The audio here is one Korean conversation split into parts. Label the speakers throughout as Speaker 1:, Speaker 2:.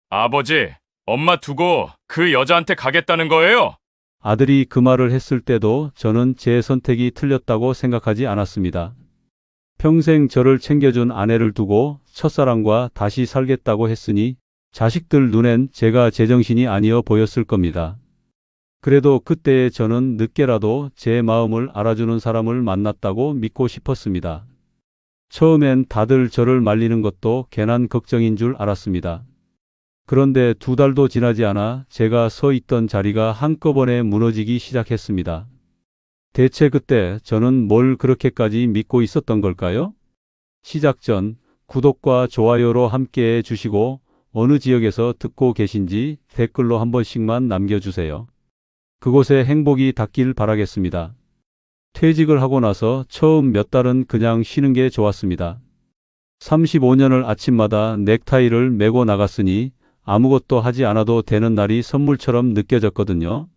Speaker 1: 아버지, 엄마 두고 그 여자한테 가겠다는 거예요?
Speaker 2: 아들이 그 말을 했을 때도 저는 제 선택이 틀렸다고 생각하지 않았습니다. 평생 저를 챙겨준 아내를 두고 첫사랑과 다시 살겠다고 했으니 자식들 눈엔 제가 제정신이 아니어 보였을 겁니다. 그래도 그때의 저는 늦게라도 제 마음을 알아주는 사람을 만났다고 믿고 싶었습니다. 처음엔 다들 저를 말리는 것도 괜한 걱정인 줄 알았습니다. 그런데 2달도 지나지 않아 제가 서 있던 자리가 한꺼번에 무너지기 시작했습니다. 대체 그때 저는 뭘 그렇게까지 믿고 있었던 걸까요? 시작 전 구독과 좋아요로 함께해 주시고 어느 지역에서 듣고 계신지 댓글로 한 번씩만 남겨주세요. 그곳에 행복이 닿길 바라겠습니다. 퇴직을 하고 나서 처음 몇 달은 그냥 쉬는 게 좋았습니다. 35년을 아침마다 넥타이를 메고 나갔으니 아무것도 하지 않아도 되는 날이 선물처럼 느껴졌거든요.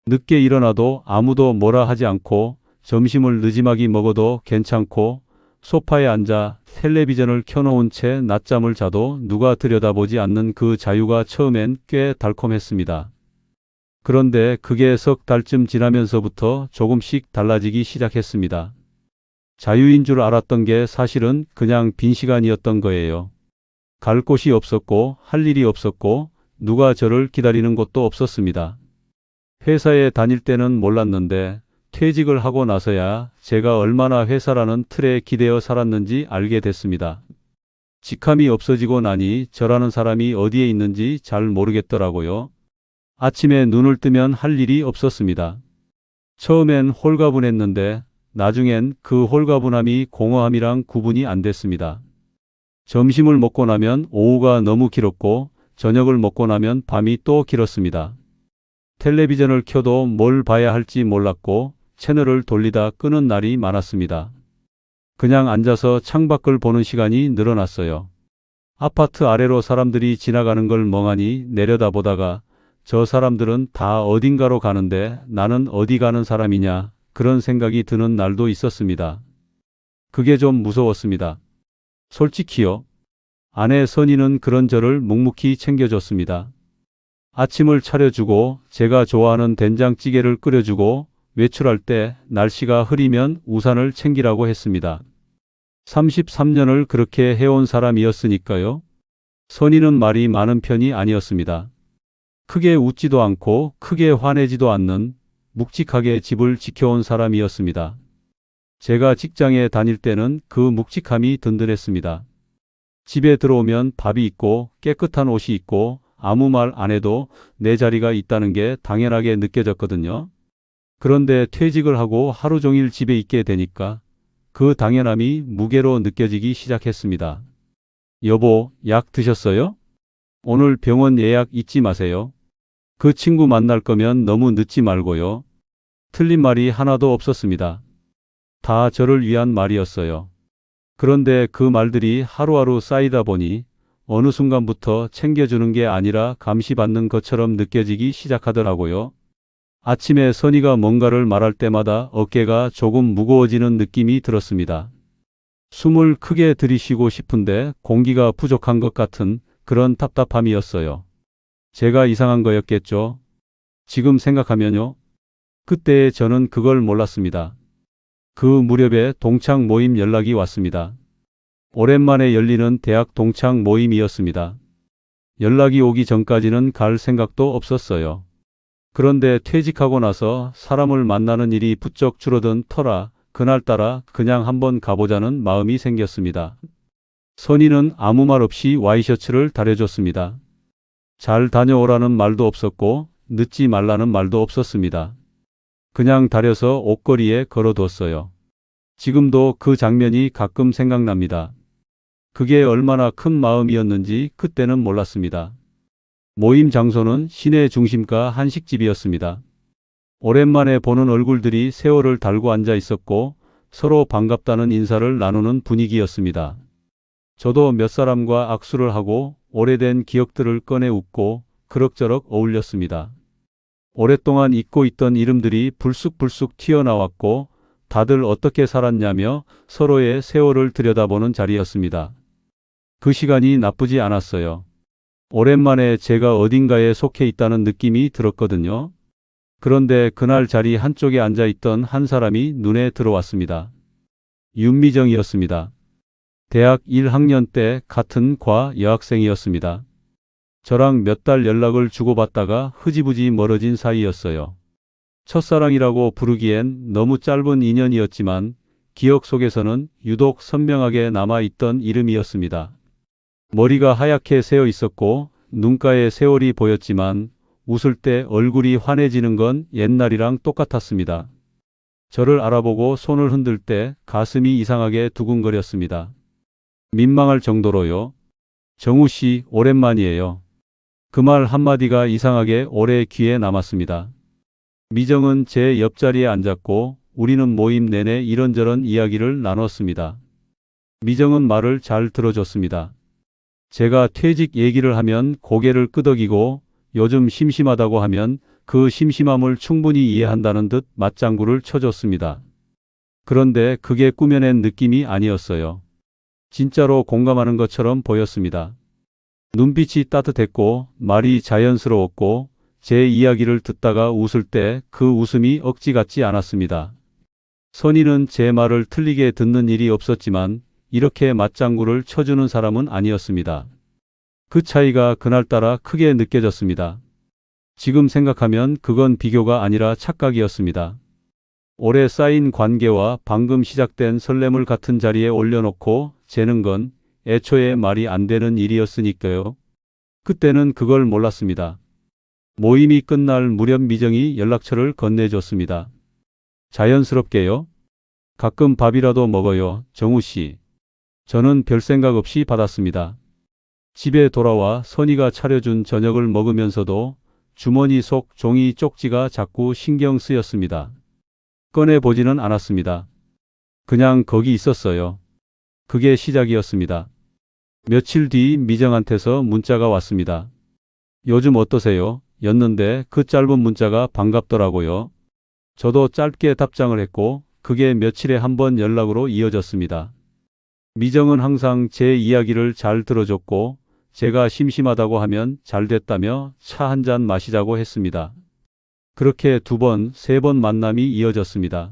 Speaker 2: 늦게 일어나도 아무도 뭐라 하지 않고 점심을 느지막이 먹어도 괜찮고 소파에 앉아 텔레비전을 켜놓은 채 낮잠을 자도 누가 들여다보지 않는 그 자유가 처음엔 꽤 달콤했습니다. 그런데 그게 석 달쯤 지나면서부터 조금씩 달라지기 시작했습니다. 자유인 줄 알았던 게 사실은 그냥 빈 시간이었던 거예요. 갈 곳이 없었고 할 일이 없었고 누가 저를 기다리는 것도 없었습니다. 회사에 다닐 때는 몰랐는데 퇴직을 하고 나서야 제가 얼마나 회사라는 틀에 기대어 살았는지 알게 됐습니다. 직함이 없어지고 나니 저라는 사람이 어디에 있는지 잘 모르겠더라고요. 아침에 눈을 뜨면 할 일이 없었습니다. 처음엔 홀가분했는데 나중엔 그 홀가분함이 공허함이랑 구분이 안 됐습니다. 점심을 먹고 나면 오후가 너무 길었고 저녁을 먹고 나면 밤이 또 길었습니다. 텔레비전을 켜도 뭘 봐야 할지 몰랐고 채널을 돌리다 끄는 날이 많았습니다. 그냥 앉아서 창밖을 보는 시간이 늘어났어요. 아파트 아래로 사람들이 지나가는 걸 멍하니 내려다보다가 저 사람들은 다 어딘가로 가는데 나는 어디 가는 사람이냐 그런 생각이 드는 날도 있었습니다. 그게 좀 무서웠습니다. 솔직히요. 아내 선희는 그런 저를 묵묵히 챙겨줬습니다. 아침을 차려주고 제가 좋아하는 된장찌개를 끓여주고 외출할 때 날씨가 흐리면 우산을 챙기라고 했습니다. 33년을 그렇게 해온 사람이었으니까요. 선희는 말이 많은 편이 아니었습니다. 크게 웃지도 않고 크게 화내지도 않는 묵직하게 집을 지켜온 사람이었습니다. 제가 직장에 다닐 때는 그 묵직함이 든든했습니다. 집에 들어오면 밥이 있고 깨끗한 옷이 있고 아무 말 안 해도 내 자리가 있다는 게 당연하게 느껴졌거든요. 그런데 퇴직을 하고 하루 종일 집에 있게 되니까 그 당연함이 무게로 느껴지기 시작했습니다. 여보, 약 드셨어요? 오늘 병원 예약 잊지 마세요. 그 친구 만날 거면 너무 늦지 말고요. 틀린 말이 하나도 없었습니다. 다 저를 위한 말이었어요. 그런데 그 말들이 하루하루 쌓이다 보니 어느 순간부터 챙겨주는 게 아니라 감시받는 것처럼 느껴지기 시작하더라고요. 아침에 선희가 뭔가를 말할 때마다 어깨가 조금 무거워지는 느낌이 들었습니다. 숨을 크게 들이쉬고 싶은데 공기가 부족한 것 같은 그런 답답함이었어요. 제가 이상한 거였겠죠. 지금 생각하면요. 그때 저는 그걸 몰랐습니다. 그 무렵에 동창 모임 연락이 왔습니다. 오랜만에 열리는 대학 동창 모임이었습니다. 연락이 오기 전까지는 갈 생각도 없었어요. 그런데 퇴직하고 나서 사람을 만나는 일이 부쩍 줄어든 터라 그날따라 그냥 한번 가보자는 마음이 생겼습니다. 선희는 아무 말 없이 와이셔츠를 다려줬습니다. 잘 다녀오라는 말도 없었고 늦지 말라는 말도 없었습니다. 그냥 다려서 옷걸이에 걸어뒀어요. 지금도 그 장면이 가끔 생각납니다. 그게 얼마나 큰 마음이었는지 그때는 몰랐습니다. 모임 장소는 시내 중심가 한식집이었습니다. 오랜만에 보는 얼굴들이 세월을 달고 앉아 있었고 서로 반갑다는 인사를 나누는 분위기였습니다. 저도 몇 사람과 악수를 하고 오래된 기억들을 꺼내 웃고 그럭저럭 어울렸습니다. 오랫동안 잊고 있던 이름들이 불쑥불쑥 튀어나왔고 다들 어떻게 살았냐며 서로의 세월을 들여다보는 자리였습니다. 그 시간이 나쁘지 않았어요. 오랜만에 제가 어딘가에 속해 있다는 느낌이 들었거든요. 그런데 그날 자리 한쪽에 앉아 있던 한 사람이 눈에 들어왔습니다. 윤미정이었습니다. 대학 1학년 때 같은 과 여학생이었습니다. 저랑 몇 달 연락을 주고받다가 흐지부지 멀어진 사이였어요. 첫사랑이라고 부르기엔 너무 짧은 인연이었지만 기억 속에서는 유독 선명하게 남아있던 이름이었습니다. 머리가 하얗게 새어 있었고 눈가에 세월이 보였지만 웃을 때 얼굴이 환해지는 건 옛날이랑 똑같았습니다. 저를 알아보고 손을 흔들 때 가슴이 이상하게 두근거렸습니다. 민망할 정도로요. 정우 씨, 오랜만이에요. 그 말 한마디가 이상하게 오래 귀에 남았습니다. 미정은 제 옆자리에 앉았고 우리는 모임 내내 이런저런 이야기를 나눴습니다. 미정은 말을 잘 들어줬습니다. 제가 퇴직 얘기를 하면 고개를 끄덕이고 요즘 심심하다고 하면 그 심심함을 충분히 이해한다는 듯 맞장구를 쳐줬습니다. 그런데 그게 꾸며낸 느낌이 아니었어요. 진짜로 공감하는 것처럼 보였습니다. 눈빛이 따뜻했고 말이 자연스러웠고 제 이야기를 듣다가 웃을 때 그 웃음이 억지 같지 않았습니다. 선희는 제 말을 틀리게 듣는 일이 없었지만 이렇게 맞장구를 쳐주는 사람은 아니었습니다. 그 차이가 그날따라 크게 느껴졌습니다. 지금 생각하면 그건 비교가 아니라 착각이었습니다. 오래 쌓인 관계와 방금 시작된 설렘을 같은 자리에 올려놓고 재는 건 애초에 말이 안 되는 일이었으니까요. 그때는 그걸 몰랐습니다. 모임이 끝날 무렵 미정이 연락처를 건네줬습니다. 자연스럽게요. 가끔 밥이라도 먹어요, 정우 씨. 저는 별 생각 없이 받았습니다. 집에 돌아와 선희가 차려준 저녁을 먹으면서도 주머니 속 종이 쪽지가 자꾸 신경 쓰였습니다. 꺼내보지는 않았습니다. 그냥 거기 있었어요. 그게 시작이었습니다. 며칠 뒤 미정한테서 문자가 왔습니다. 요즘 어떠세요? 였는데 그 짧은 문자가 반갑더라고요. 저도 짧게 답장을 했고 그게 며칠에 한 번 연락으로 이어졌습니다. 미정은 항상 제 이야기를 잘 들어줬고 제가 심심하다고 하면 잘 됐다며 차 한 잔 마시자고 했습니다. 그렇게 2번, 3번 만남이 이어졌습니다.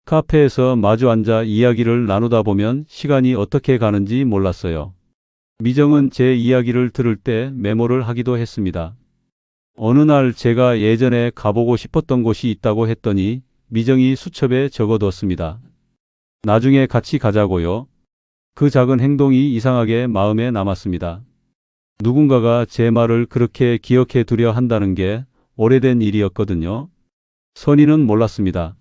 Speaker 2: 카페에서 마주 앉아 이야기를 나누다 보면 시간이 어떻게 가는지 몰랐어요. 미정은 제 이야기를 들을 때 메모를 하기도 했습니다. 어느 날 제가 예전에 가보고 싶었던 곳이 있다고 했더니 미정이 수첩에 적어뒀습니다. 나중에 같이 가자고요. 그 작은 행동이 이상하게 마음에 남았습니다. 누군가가 제 말을 그렇게 기억해 두려 한다는 게 오래된 일이었거든요. 선희는 몰랐습니다.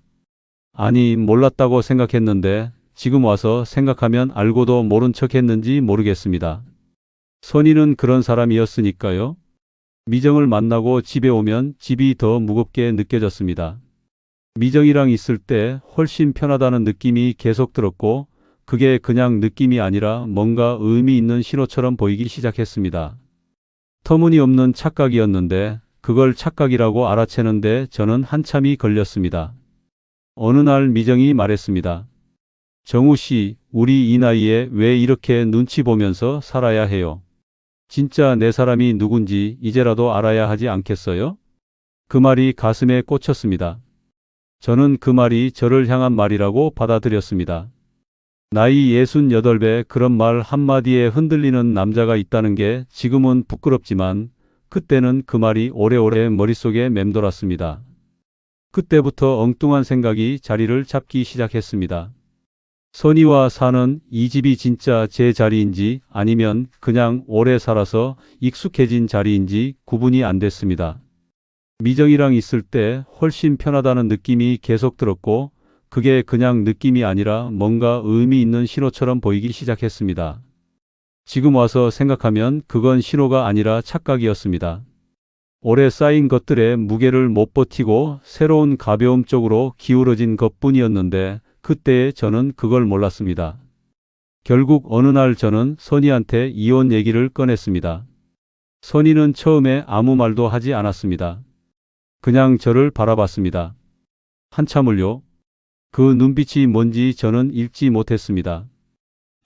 Speaker 2: 아니, 몰랐다고 생각했는데 지금 와서 생각하면 알고도 모른 척 했는지 모르겠습니다. 선희는 그런 사람이었으니까요. 미정을 만나고 집에 오면 집이 더 무겁게 느껴졌습니다. 미정이랑 있을 때 훨씬 편하다는 느낌이 계속 들었고 그게 그냥 느낌이 아니라 뭔가 의미 있는 신호처럼 보이기 시작했습니다. 터무니없는 착각이었는데 그걸 착각이라고 알아채는데 저는 한참이 걸렸습니다. 어느 날 미정이 말했습니다. 정우 씨, 우리 이 나이에 왜 이렇게 눈치 보면서 살아야 해요? 진짜 내 사람이 누군지 이제라도 알아야 하지 않겠어요? 그 말이 가슴에 꽂혔습니다. 저는 그 말이 저를 향한 말이라고 받아들였습니다. 나이 68에 그런 말 한마디에 흔들리는 남자가 있다는 게 지금은 부끄럽지만 그때는 그 말이 오래오래 머릿속에 맴돌았습니다. 그때부터 엉뚱한 생각이 자리를 잡기 시작했습니다. 선희와 사는 이 집이 진짜 제 자리인지 아니면 그냥 오래 살아서 익숙해진 자리인지 구분이 안 됐습니다. 미정이랑 있을 때 훨씬 편하다는 느낌이 계속 들었고 그게 그냥 느낌이 아니라 뭔가 의미 있는 신호처럼 보이기 시작했습니다. 지금 와서 생각하면 그건 신호가 아니라 착각이었습니다. 오래 쌓인 것들의 무게를 못 버티고 새로운 가벼움 쪽으로 기울어진 것뿐이었는데 그때의 저는 그걸 몰랐습니다. 결국 어느 날 저는 선희한테 이혼 얘기를 꺼냈습니다. 선희는 처음에 아무 말도 하지 않았습니다. 그냥 저를 바라봤습니다. 한참을요. 그 눈빛이 뭔지 저는 읽지 못했습니다.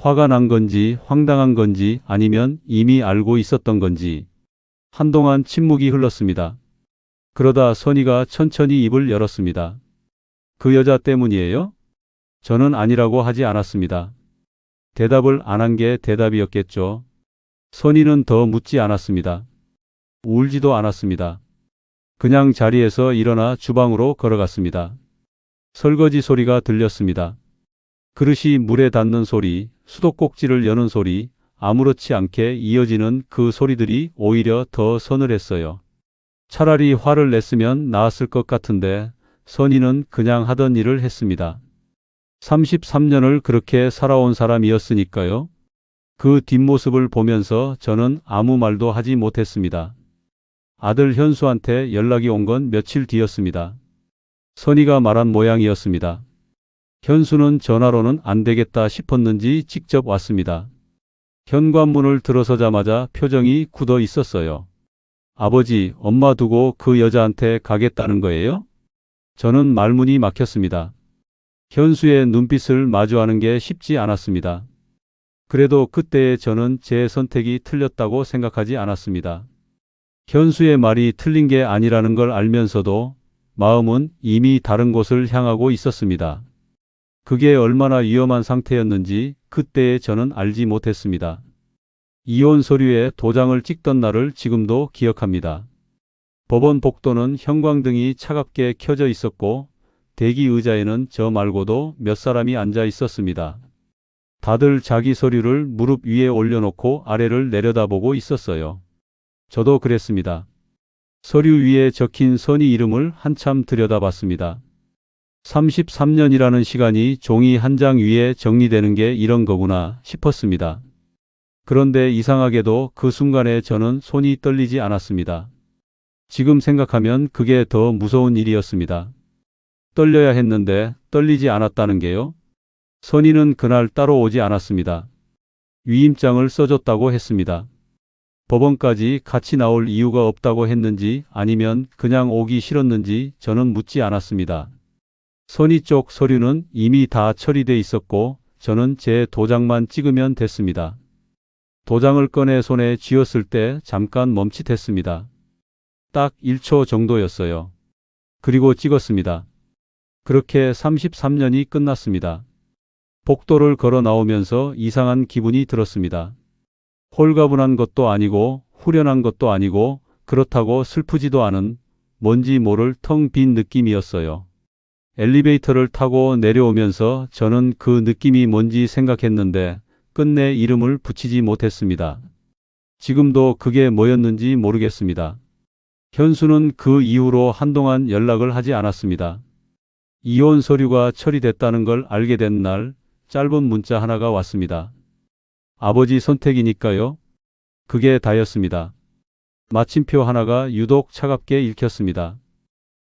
Speaker 2: 화가 난 건지 황당한 건지 아니면 이미 알고 있었던 건지 한동안 침묵이 흘렀습니다. 그러다 선희가 천천히 입을 열었습니다. 그 여자 때문이에요? 저는 아니라고 하지 않았습니다. 대답을 안 한 게 대답이었겠죠. 선희는 더 묻지 않았습니다. 울지도 않았습니다. 그냥 자리에서 일어나 주방으로 걸어갔습니다. 설거지 소리가 들렸습니다. 그릇이 물에 닿는 소리, 수도꼭지를 여는 소리, 아무렇지 않게 이어지는 그 소리들이 오히려 더 서늘했어요. 차라리 화를 냈으면 나았을 것 같은데 선희는 그냥 하던 일을 했습니다. 33년을 그렇게 살아온 사람이었으니까요. 그 뒷모습을 보면서 저는 아무 말도 하지 못했습니다. 아들 현수한테 연락이 온 건 며칠 뒤였습니다. 선희가 말한 모양이었습니다. 현수는 전화로는 안 되겠다 싶었는지 직접 왔습니다. 현관문을 들어서자마자 표정이 굳어 있었어요. 아버지, 엄마 두고 그 여자한테 가겠다는 거예요? 저는 말문이 막혔습니다. 현수의 눈빛을 마주하는 게 쉽지 않았습니다. 그래도 그때의 저는 제 선택이 틀렸다고 생각하지 않았습니다. 현수의 말이 틀린 게 아니라는 걸 알면서도 마음은 이미 다른 곳을 향하고 있었습니다. 그게 얼마나 위험한 상태였는지 그때의 저는 알지 못했습니다. 이혼 서류에 도장을 찍던 날을 지금도 기억합니다. 법원 복도는 형광등이 차갑게 켜져 있었고 대기 의자에는 저 말고도 몇 사람이 앉아 있었습니다. 다들 자기 서류를 무릎 위에 올려놓고 아래를 내려다보고 있었어요. 저도 그랬습니다. 서류 위에 적힌 선희 이름을 한참 들여다봤습니다. 33년이라는 시간이 종이 한 장 위에 정리되는 게 이런 거구나 싶었습니다. 그런데 이상하게도 그 순간에 저는 손이 떨리지 않았습니다. 지금 생각하면 그게 더 무서운 일이었습니다. 떨려야 했는데 떨리지 않았다는 게요. 선희는 그날 따로 오지 않았습니다. 위임장을 써줬다고 했습니다. 법원까지 같이 나올 이유가 없다고 했는지 아니면 그냥 오기 싫었는지 저는 묻지 않았습니다. 선희 쪽 서류는 이미 다 처리돼 있었고 저는 제 도장만 찍으면 됐습니다. 도장을 꺼내 손에 쥐었을 때 잠깐 멈칫했습니다. 딱 1초 정도였어요. 그리고 찍었습니다. 그렇게 33년이 끝났습니다. 복도를 걸어 나오면서 이상한 기분이 들었습니다. 홀가분한 것도 아니고 후련한 것도 아니고 그렇다고 슬프지도 않은 뭔지 모를 텅 빈 느낌이었어요. 엘리베이터를 타고 내려오면서 저는 그 느낌이 뭔지 생각했는데 끝내 이름을 붙이지 못했습니다. 지금도 그게 뭐였는지 모르겠습니다. 현수는 그 이후로 한동안 연락을 하지 않았습니다. 이혼 서류가 처리됐다는 걸 알게 된 날 짧은 문자 하나가 왔습니다. 아버지 선택이니까요. 그게 다였습니다. 마침표 하나가 유독 차갑게 읽혔습니다.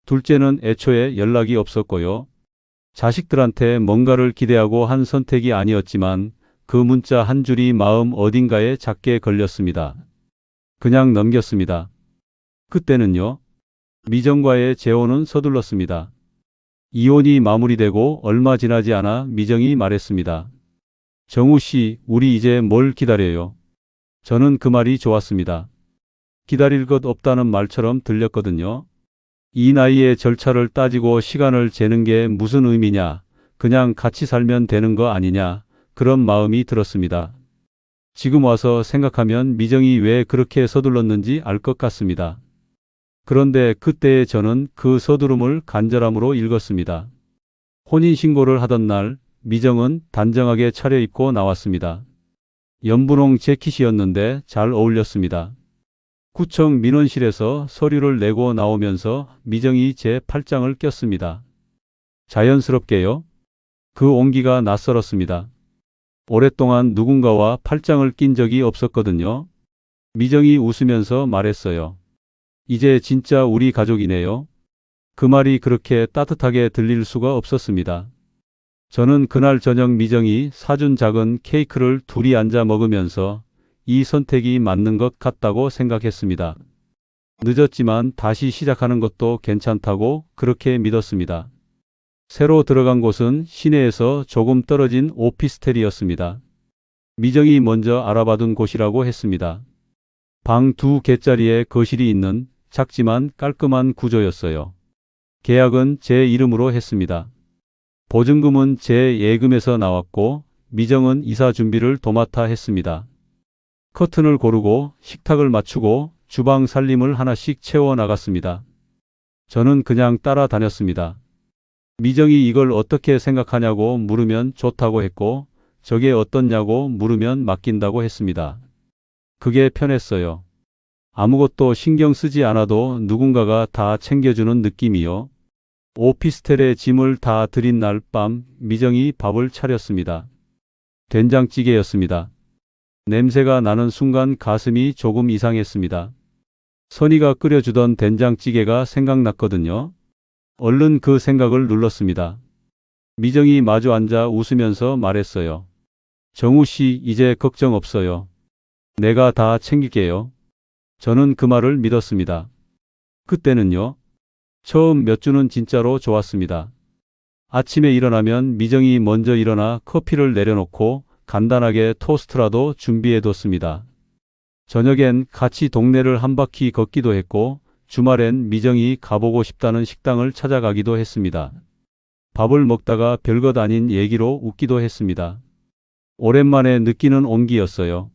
Speaker 2: 둘째는 애초에 연락이 없었고요. 자식들한테 뭔가를 기대하고 한 선택이 아니었지만 그 문자 한 줄이 마음 어딘가에 작게 걸렸습니다. 그냥 넘겼습니다. 그때는요. 미정과의 재혼은 서둘렀습니다. 이혼이 마무리되고 얼마 지나지 않아 미정이 말했습니다. 정우 씨, 우리 이제 뭘 기다려요? 저는 그 말이 좋았습니다. 기다릴 것 없다는 말처럼 들렸거든요. 이 나이에 절차를 따지고 시간을 재는 게 무슨 의미냐, 그냥 같이 살면 되는 거 아니냐, 그런 마음이 들었습니다. 지금 와서 생각하면 미정이 왜 그렇게 서둘렀는지 알 것 같습니다. 그런데 그때의 저는 그 서두름을 간절함으로 읽었습니다. 혼인신고를 하던 날 미정은 단정하게 차려입고 나왔습니다. 연분홍 재킷이었는데 잘 어울렸습니다. 구청 민원실에서 서류를 내고 나오면서 미정이 제 팔짱을 꼈습니다. 자연스럽게요. 그 온기가 낯설었습니다. 오랫동안 누군가와 팔짱을 낀 적이 없었거든요. 미정이 웃으면서 말했어요. 이제 진짜 우리 가족이네요. 그 말이 그렇게 따뜻하게 들릴 수가 없었습니다. 저는 그날 저녁 미정이 사준 작은 케이크를 둘이 앉아 먹으면서 이 선택이 맞는 것 같다고 생각했습니다. 늦었지만 다시 시작하는 것도 괜찮다고 그렇게 믿었습니다. 새로 들어간 곳은 시내에서 조금 떨어진 오피스텔이었습니다. 미정이 먼저 알아봐둔 곳이라고 했습니다. 방 2개짜리의 거실이 있는 작지만 깔끔한 구조였어요. 계약은 제 이름으로 했습니다. 보증금은 제 예금에서 나왔고 미정은 이사 준비를 도맡아 했습니다. 커튼을 고르고 식탁을 맞추고 주방 살림을 하나씩 채워 나갔습니다. 저는 그냥 따라다녔습니다. 미정이 이걸 어떻게 생각하냐고 물으면 좋다고 했고 저게 어떻냐고 물으면 맡긴다고 했습니다. 그게 편했어요. 아무것도 신경 쓰지 않아도 누군가가 다 챙겨주는 느낌이요. 오피스텔에 짐을 다 들인 날 밤 미정이 밥을 차렸습니다. 된장찌개였습니다. 냄새가 나는 순간 가슴이 조금 이상했습니다. 선이가 끓여주던 된장찌개가 생각났거든요. 얼른 그 생각을 눌렀습니다. 미정이 마주 앉아 웃으면서 말했어요. 정우 씨, 이제 걱정 없어요. 내가 다 챙길게요. 저는 그 말을 믿었습니다. 그때는요. 처음 몇 주는 진짜로 좋았습니다. 아침에 일어나면 미정이 먼저 일어나 커피를 내려놓고 간단하게 토스트라도 준비해뒀습니다. 저녁엔 같이 동네를 한 바퀴 걷기도 했고 주말엔 미정이 가보고 싶다는 식당을 찾아가기도 했습니다. 밥을 먹다가 별것 아닌 얘기로 웃기도 했습니다. 오랜만에 느끼는 온기였어요.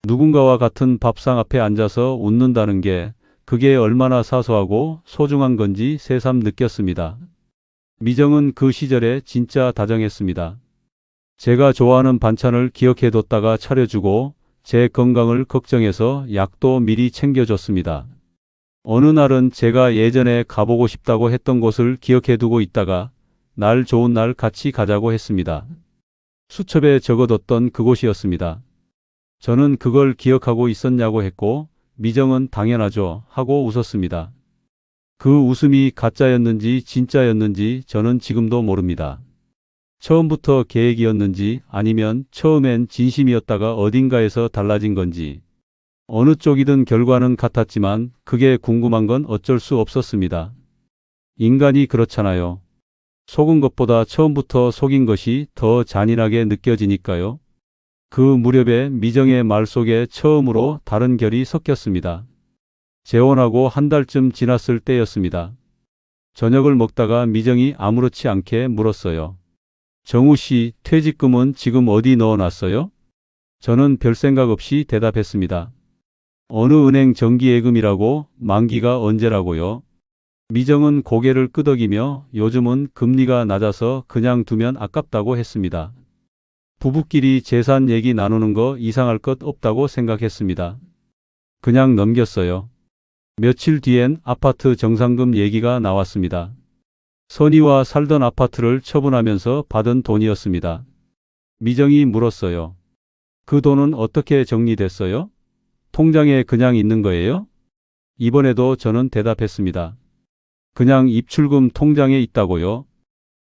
Speaker 2: 누군가와 같은 밥상 앞에 앉아서 웃는다는 게 그게 얼마나 사소하고 소중한 건지 새삼 느꼈습니다. 미정은 그 시절에 진짜 다정했습니다. 제가 좋아하는 반찬을 기억해뒀다가 차려주고 제 건강을 걱정해서 약도 미리 챙겨줬습니다. 어느 날은 제가 예전에 가보고 싶다고 했던 곳을 기억해두고 있다가 날 좋은 날 같이 가자고 했습니다. 수첩에 적어뒀던 그곳이었습니다. 저는 그걸 기억하고 있었냐고 했고 미정은 당연하죠 하고 웃었습니다. 그 웃음이 가짜였는지 진짜였는지 저는 지금도 모릅니다. 처음부터 계획이었는지 아니면 처음엔 진심이었다가 어딘가에서 달라진 건지 어느 쪽이든 결과는 같았지만 그게 궁금한 건 어쩔 수 없었습니다. 인간이 그렇잖아요. 속은 것보다 처음부터 속인 것이 더 잔인하게 느껴지니까요. 그 무렵에 미정의 말 속에 처음으로 다른 결이 섞였습니다. 재혼하고 한 달쯤 지났을 때였습니다. 저녁을 먹다가 미정이 아무렇지 않게 물었어요. 정우 씨, 퇴직금은 지금 어디 넣어놨어요? 저는 별 생각 없이 대답했습니다. 어느 은행 정기예금이라고? 만기가 언제라고요? 미정은 고개를 끄덕이며 요즘은 금리가 낮아서 그냥 두면 아깝다고 했습니다. 부부끼리 재산 얘기 나누는 거 이상할 것 없다고 생각했습니다. 그냥 넘겼어요. 며칠 뒤엔 아파트 정상금 얘기가 나왔습니다. 선이와 살던 아파트를 처분하면서 받은 돈이었습니다. 미정이 물었어요. 그 돈은 어떻게 정리됐어요? 통장에 그냥 있는 거예요? 이번에도 저는 대답했습니다. 그냥 입출금 통장에 있다고요.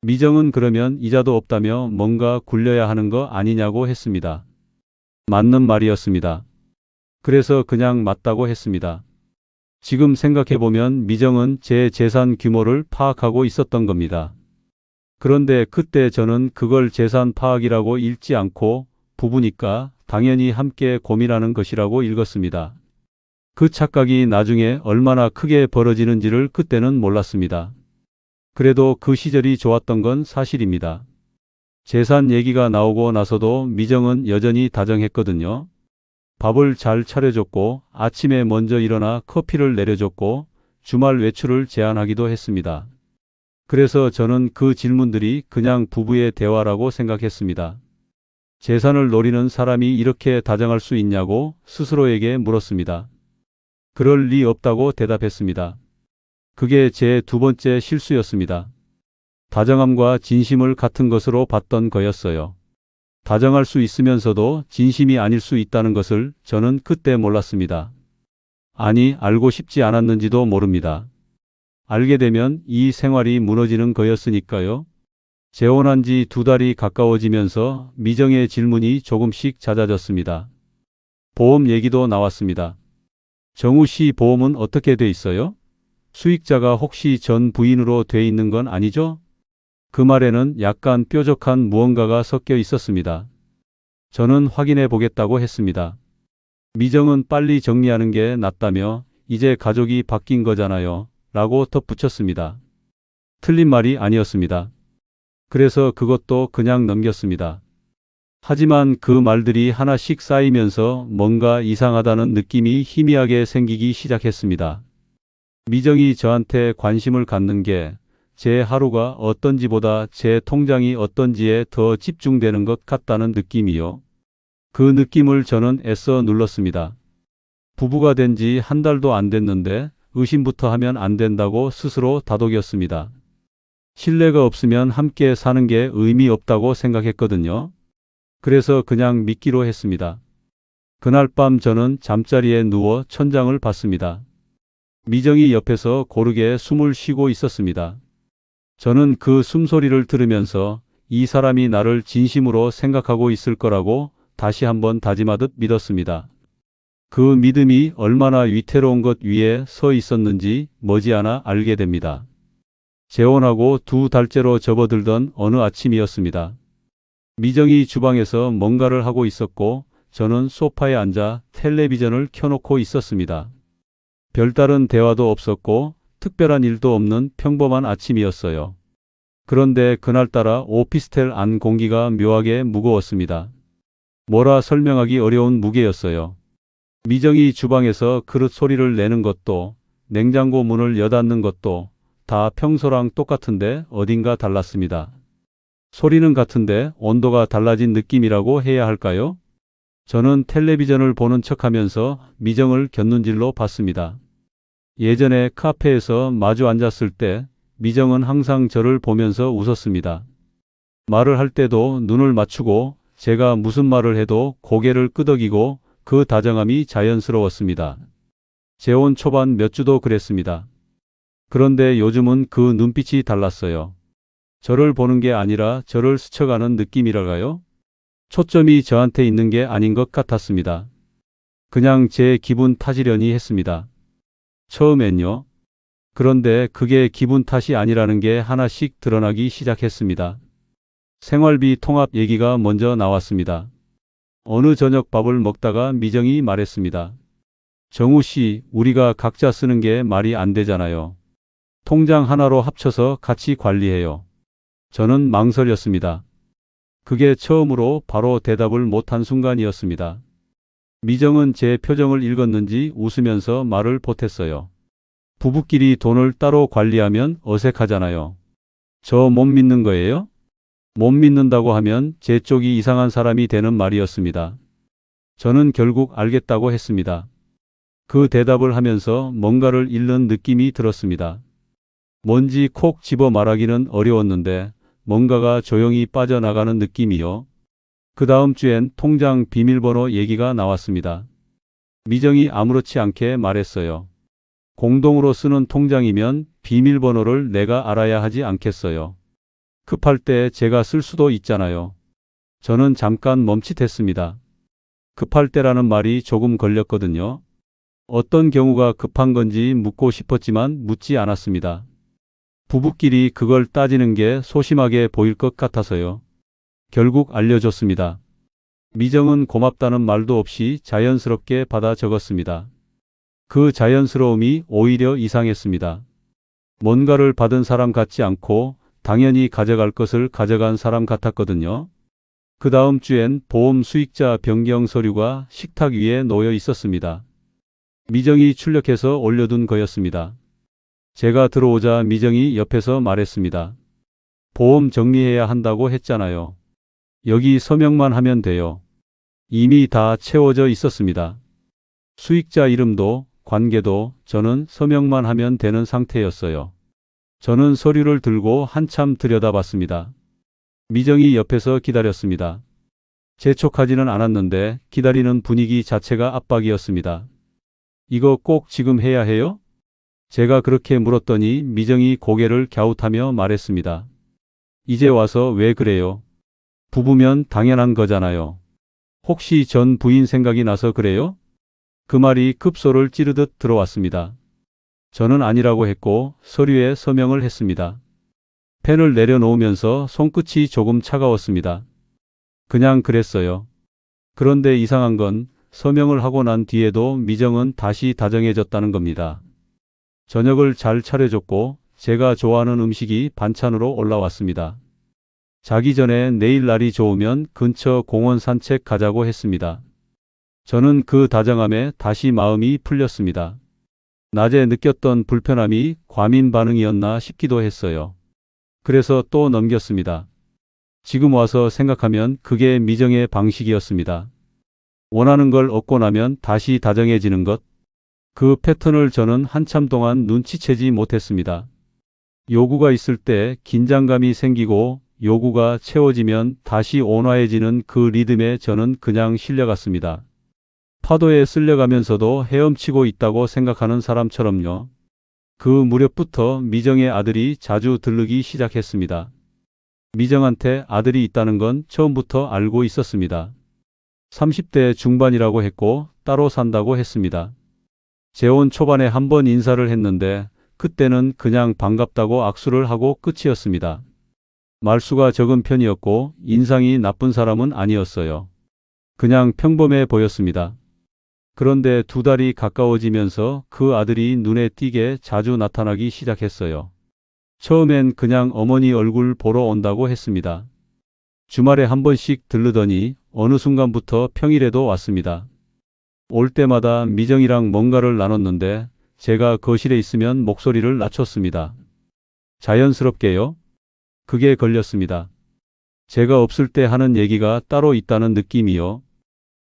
Speaker 2: 미정은 그러면 이자도 없다며 뭔가 굴려야 하는 거 아니냐고 했습니다. 맞는 말이었습니다. 그래서 그냥 맞다고 했습니다. 지금 생각해보면 미정은 제 재산 규모를 파악하고 있었던 겁니다. 그런데 그때 저는 그걸 재산 파악이라고 읽지 않고 부부니까 당연히 함께 고민하는 것이라고 읽었습니다. 그 착각이 나중에 얼마나 크게 벌어지는지를 그때는 몰랐습니다. 그래도 그 시절이 좋았던 건 사실입니다. 재산 얘기가 나오고 나서도 미정은 여전히 다정했거든요. 밥을 잘 차려줬고 아침에 먼저 일어나 커피를 내려줬고 주말 외출을 제안하기도 했습니다. 그래서 저는 그 질문들이 그냥 부부의 대화라고 생각했습니다. 재산을 노리는 사람이 이렇게 다정할 수 있냐고 스스로에게 물었습니다. 그럴 리 없다고 대답했습니다. 그게 제 두 번째 실수였습니다. 다정함과 진심을 같은 것으로 봤던 거였어요. 다정할 수 있으면서도 진심이 아닐 수 있다는 것을 저는 그때 몰랐습니다. 아니, 알고 싶지 않았는지도 모릅니다. 알게 되면 이 생활이 무너지는 거였으니까요. 재혼한 지 2달이 가까워지면서 미정의 질문이 조금씩 잦아졌습니다. 보험 얘기도 나왔습니다. 정우 씨 보험은 어떻게 돼 있어요? 수익자가 혹시 전 부인으로 돼 있는 건 아니죠? 그 말에는 약간 뾰족한 무언가가 섞여 있었습니다. 저는 확인해 보겠다고 했습니다. 미정은 빨리 정리하는 게 낫다며 이제 가족이 바뀐 거잖아요. 라고 덧붙였습니다. 틀린 말이 아니었습니다. 그래서 그것도 그냥 넘겼습니다. 하지만 그 말들이 하나씩 쌓이면서 뭔가 이상하다는 느낌이 희미하게 생기기 시작했습니다. 미정이 저한테 관심을 갖는 게 제 하루가 어떤지보다 제 통장이 어떤지에 더 집중되는 것 같다는 느낌이요. 그 느낌을 저는 애써 눌렀습니다. 부부가 된 지 한 달도 안 됐는데 의심부터 하면 안 된다고 스스로 다독였습니다. 신뢰가 없으면 함께 사는 게 의미 없다고 생각했거든요. 그래서 그냥 믿기로 했습니다. 그날 밤 저는 잠자리에 누워 천장을 봤습니다. 미정이 옆에서 고르게 숨을 쉬고 있었습니다. 저는 그 숨소리를 들으면서 이 사람이 나를 진심으로 생각하고 있을 거라고 다시 한번 다짐하듯 믿었습니다. 그 믿음이 얼마나 위태로운 것 위에 서 있었는지 머지않아 알게 됩니다. 재혼하고 2달째로 접어들던 어느 아침이었습니다. 미정이 주방에서 뭔가를 하고 있었고 저는 소파에 앉아 텔레비전을 켜놓고 있었습니다. 별다른 대화도 없었고 특별한 일도 없는 평범한 아침이었어요. 그런데 그날따라 오피스텔 안 공기가 묘하게 무거웠습니다. 뭐라 설명하기 어려운 무게였어요. 미정이 주방에서 그릇 소리를 내는 것도 냉장고 문을 여닫는 것도 다 평소랑 똑같은데 어딘가 달랐습니다. 소리는 같은데 온도가 달라진 느낌이라고 해야 할까요? 저는 텔레비전을 보는 척하면서 미정을 곁눈질로 봤습니다. 예전에 카페에서 마주 앉았을 때 미정은 항상 저를 보면서 웃었습니다. 말을 할 때도 눈을 맞추고 제가 무슨 말을 해도 고개를 끄덕이고 그 다정함이 자연스러웠습니다. 재혼 초반 몇 주도 그랬습니다. 그런데 요즘은 그 눈빛이 달랐어요. 저를 보는 게 아니라 저를 스쳐가는 느낌이랄까요? 초점이 저한테 있는 게 아닌 것 같았습니다. 그냥 제 기분 탓이려니 했습니다. 처음엔요. 그런데 그게 기분 탓이 아니라는 게 하나씩 드러나기 시작했습니다. 생활비 통합 얘기가 먼저 나왔습니다. 어느 저녁 밥을 먹다가 미정이 말했습니다. 정우 씨, 우리가 각자 쓰는 게 말이 안 되잖아요. 통장 하나로 합쳐서 같이 관리해요. 저는 망설였습니다. 그게 처음으로 바로 대답을 못한 순간이었습니다. 미정은 제 표정을 읽었는지 웃으면서 말을 보탰어요. 부부끼리 돈을 따로 관리하면 어색하잖아요. 저 못 믿는 거예요? 못 믿는다고 하면 제 쪽이 이상한 사람이 되는 말이었습니다. 저는 결국 알겠다고 했습니다. 그 대답을 하면서 뭔가를 잃는 느낌이 들었습니다. 뭔지 콕 집어 말하기는 어려웠는데 뭔가가 조용히 빠져나가는 느낌이요. 그 다음 주엔 통장 비밀번호 얘기가 나왔습니다. 미정이 아무렇지 않게 말했어요. 공동으로 쓰는 통장이면 비밀번호를 내가 알아야 하지 않겠어요. 급할 때 제가 쓸 수도 있잖아요. 저는 잠깐 멈칫했습니다. 급할 때라는 말이 조금 걸렸거든요. 어떤 경우가 급한 건지 묻고 싶었지만 묻지 않았습니다. 부부끼리 그걸 따지는 게 소심하게 보일 것 같아서요. 결국 알려줬습니다. 미정은 고맙다는 말도 없이 자연스럽게 받아 적었습니다. 그 자연스러움이 오히려 이상했습니다. 뭔가를 받은 사람 같지 않고 당연히 가져갈 것을 가져간 사람 같았거든요. 그 다음 주엔 보험 수익자 변경 서류가 식탁 위에 놓여 있었습니다. 미정이 출력해서 올려둔 거였습니다. 제가 들어오자 미정이 옆에서 말했습니다. 보험 정리해야 한다고 했잖아요. 여기 서명만 하면 돼요. 이미 다 채워져 있었습니다. 수익자 이름도 관계도 저는 서명만 하면 되는 상태였어요. 저는 서류를 들고 한참 들여다봤습니다. 미정이 옆에서 기다렸습니다. 재촉하지는 않았는데 기다리는 분위기 자체가 압박이었습니다. 이거 꼭 지금 해야 해요? 제가 그렇게 물었더니 미정이 고개를 갸웃하며 말했습니다. 이제 와서 왜 그래요? 부부면 당연한 거잖아요. 혹시 전 부인 생각이 나서 그래요? 그 말이 급소를 찌르듯 들어왔습니다. 저는 아니라고 했고 서류에 서명을 했습니다. 펜을 내려놓으면서 손끝이 조금 차가웠습니다. 그냥 그랬어요. 그런데 이상한 건 서명을 하고 난 뒤에도 미정은 다시 다정해졌다는 겁니다. 저녁을 잘 차려줬고 제가 좋아하는 음식이 반찬으로 올라왔습니다. 자기 전에 내일 날이 좋으면 근처 공원 산책 가자고 했습니다. 저는 그 다정함에 다시 마음이 풀렸습니다. 낮에 느꼈던 불편함이 과민 반응이었나 싶기도 했어요. 그래서 또 넘겼습니다. 지금 와서 생각하면 그게 미정의 방식이었습니다. 원하는 걸 얻고 나면 다시 다정해지는 것. 그 패턴을 저는 한참 동안 눈치채지 못했습니다. 요구가 있을 때 긴장감이 생기고 요구가 채워지면 다시 온화해지는 그 리듬에 저는 그냥 실려갔습니다. 파도에 쓸려가면서도 헤엄치고 있다고 생각하는 사람처럼요. 그 무렵부터 미정의 아들이 자주 들르기 시작했습니다. 미정한테 아들이 있다는 건 처음부터 알고 있었습니다. 30대 중반이라고 했고 따로 산다고 했습니다. 재혼 초반에 한 번 인사를 했는데 그때는 그냥 반갑다고 악수를 하고 끝이었습니다. 말수가 적은 편이었고 인상이 나쁜 사람은 아니었어요. 그냥 평범해 보였습니다. 그런데 2달이 가까워지면서 그 아들이 눈에 띄게 자주 나타나기 시작했어요. 처음엔 그냥 어머니 얼굴 보러 온다고 했습니다. 주말에 한 번씩 들르더니 어느 순간부터 평일에도 왔습니다. 올 때마다 미정이랑 뭔가를 나눴는데 제가 거실에 있으면 목소리를 낮췄습니다. 자연스럽게요? 그게 걸렸습니다. 제가 없을 때 하는 얘기가 따로 있다는 느낌이요.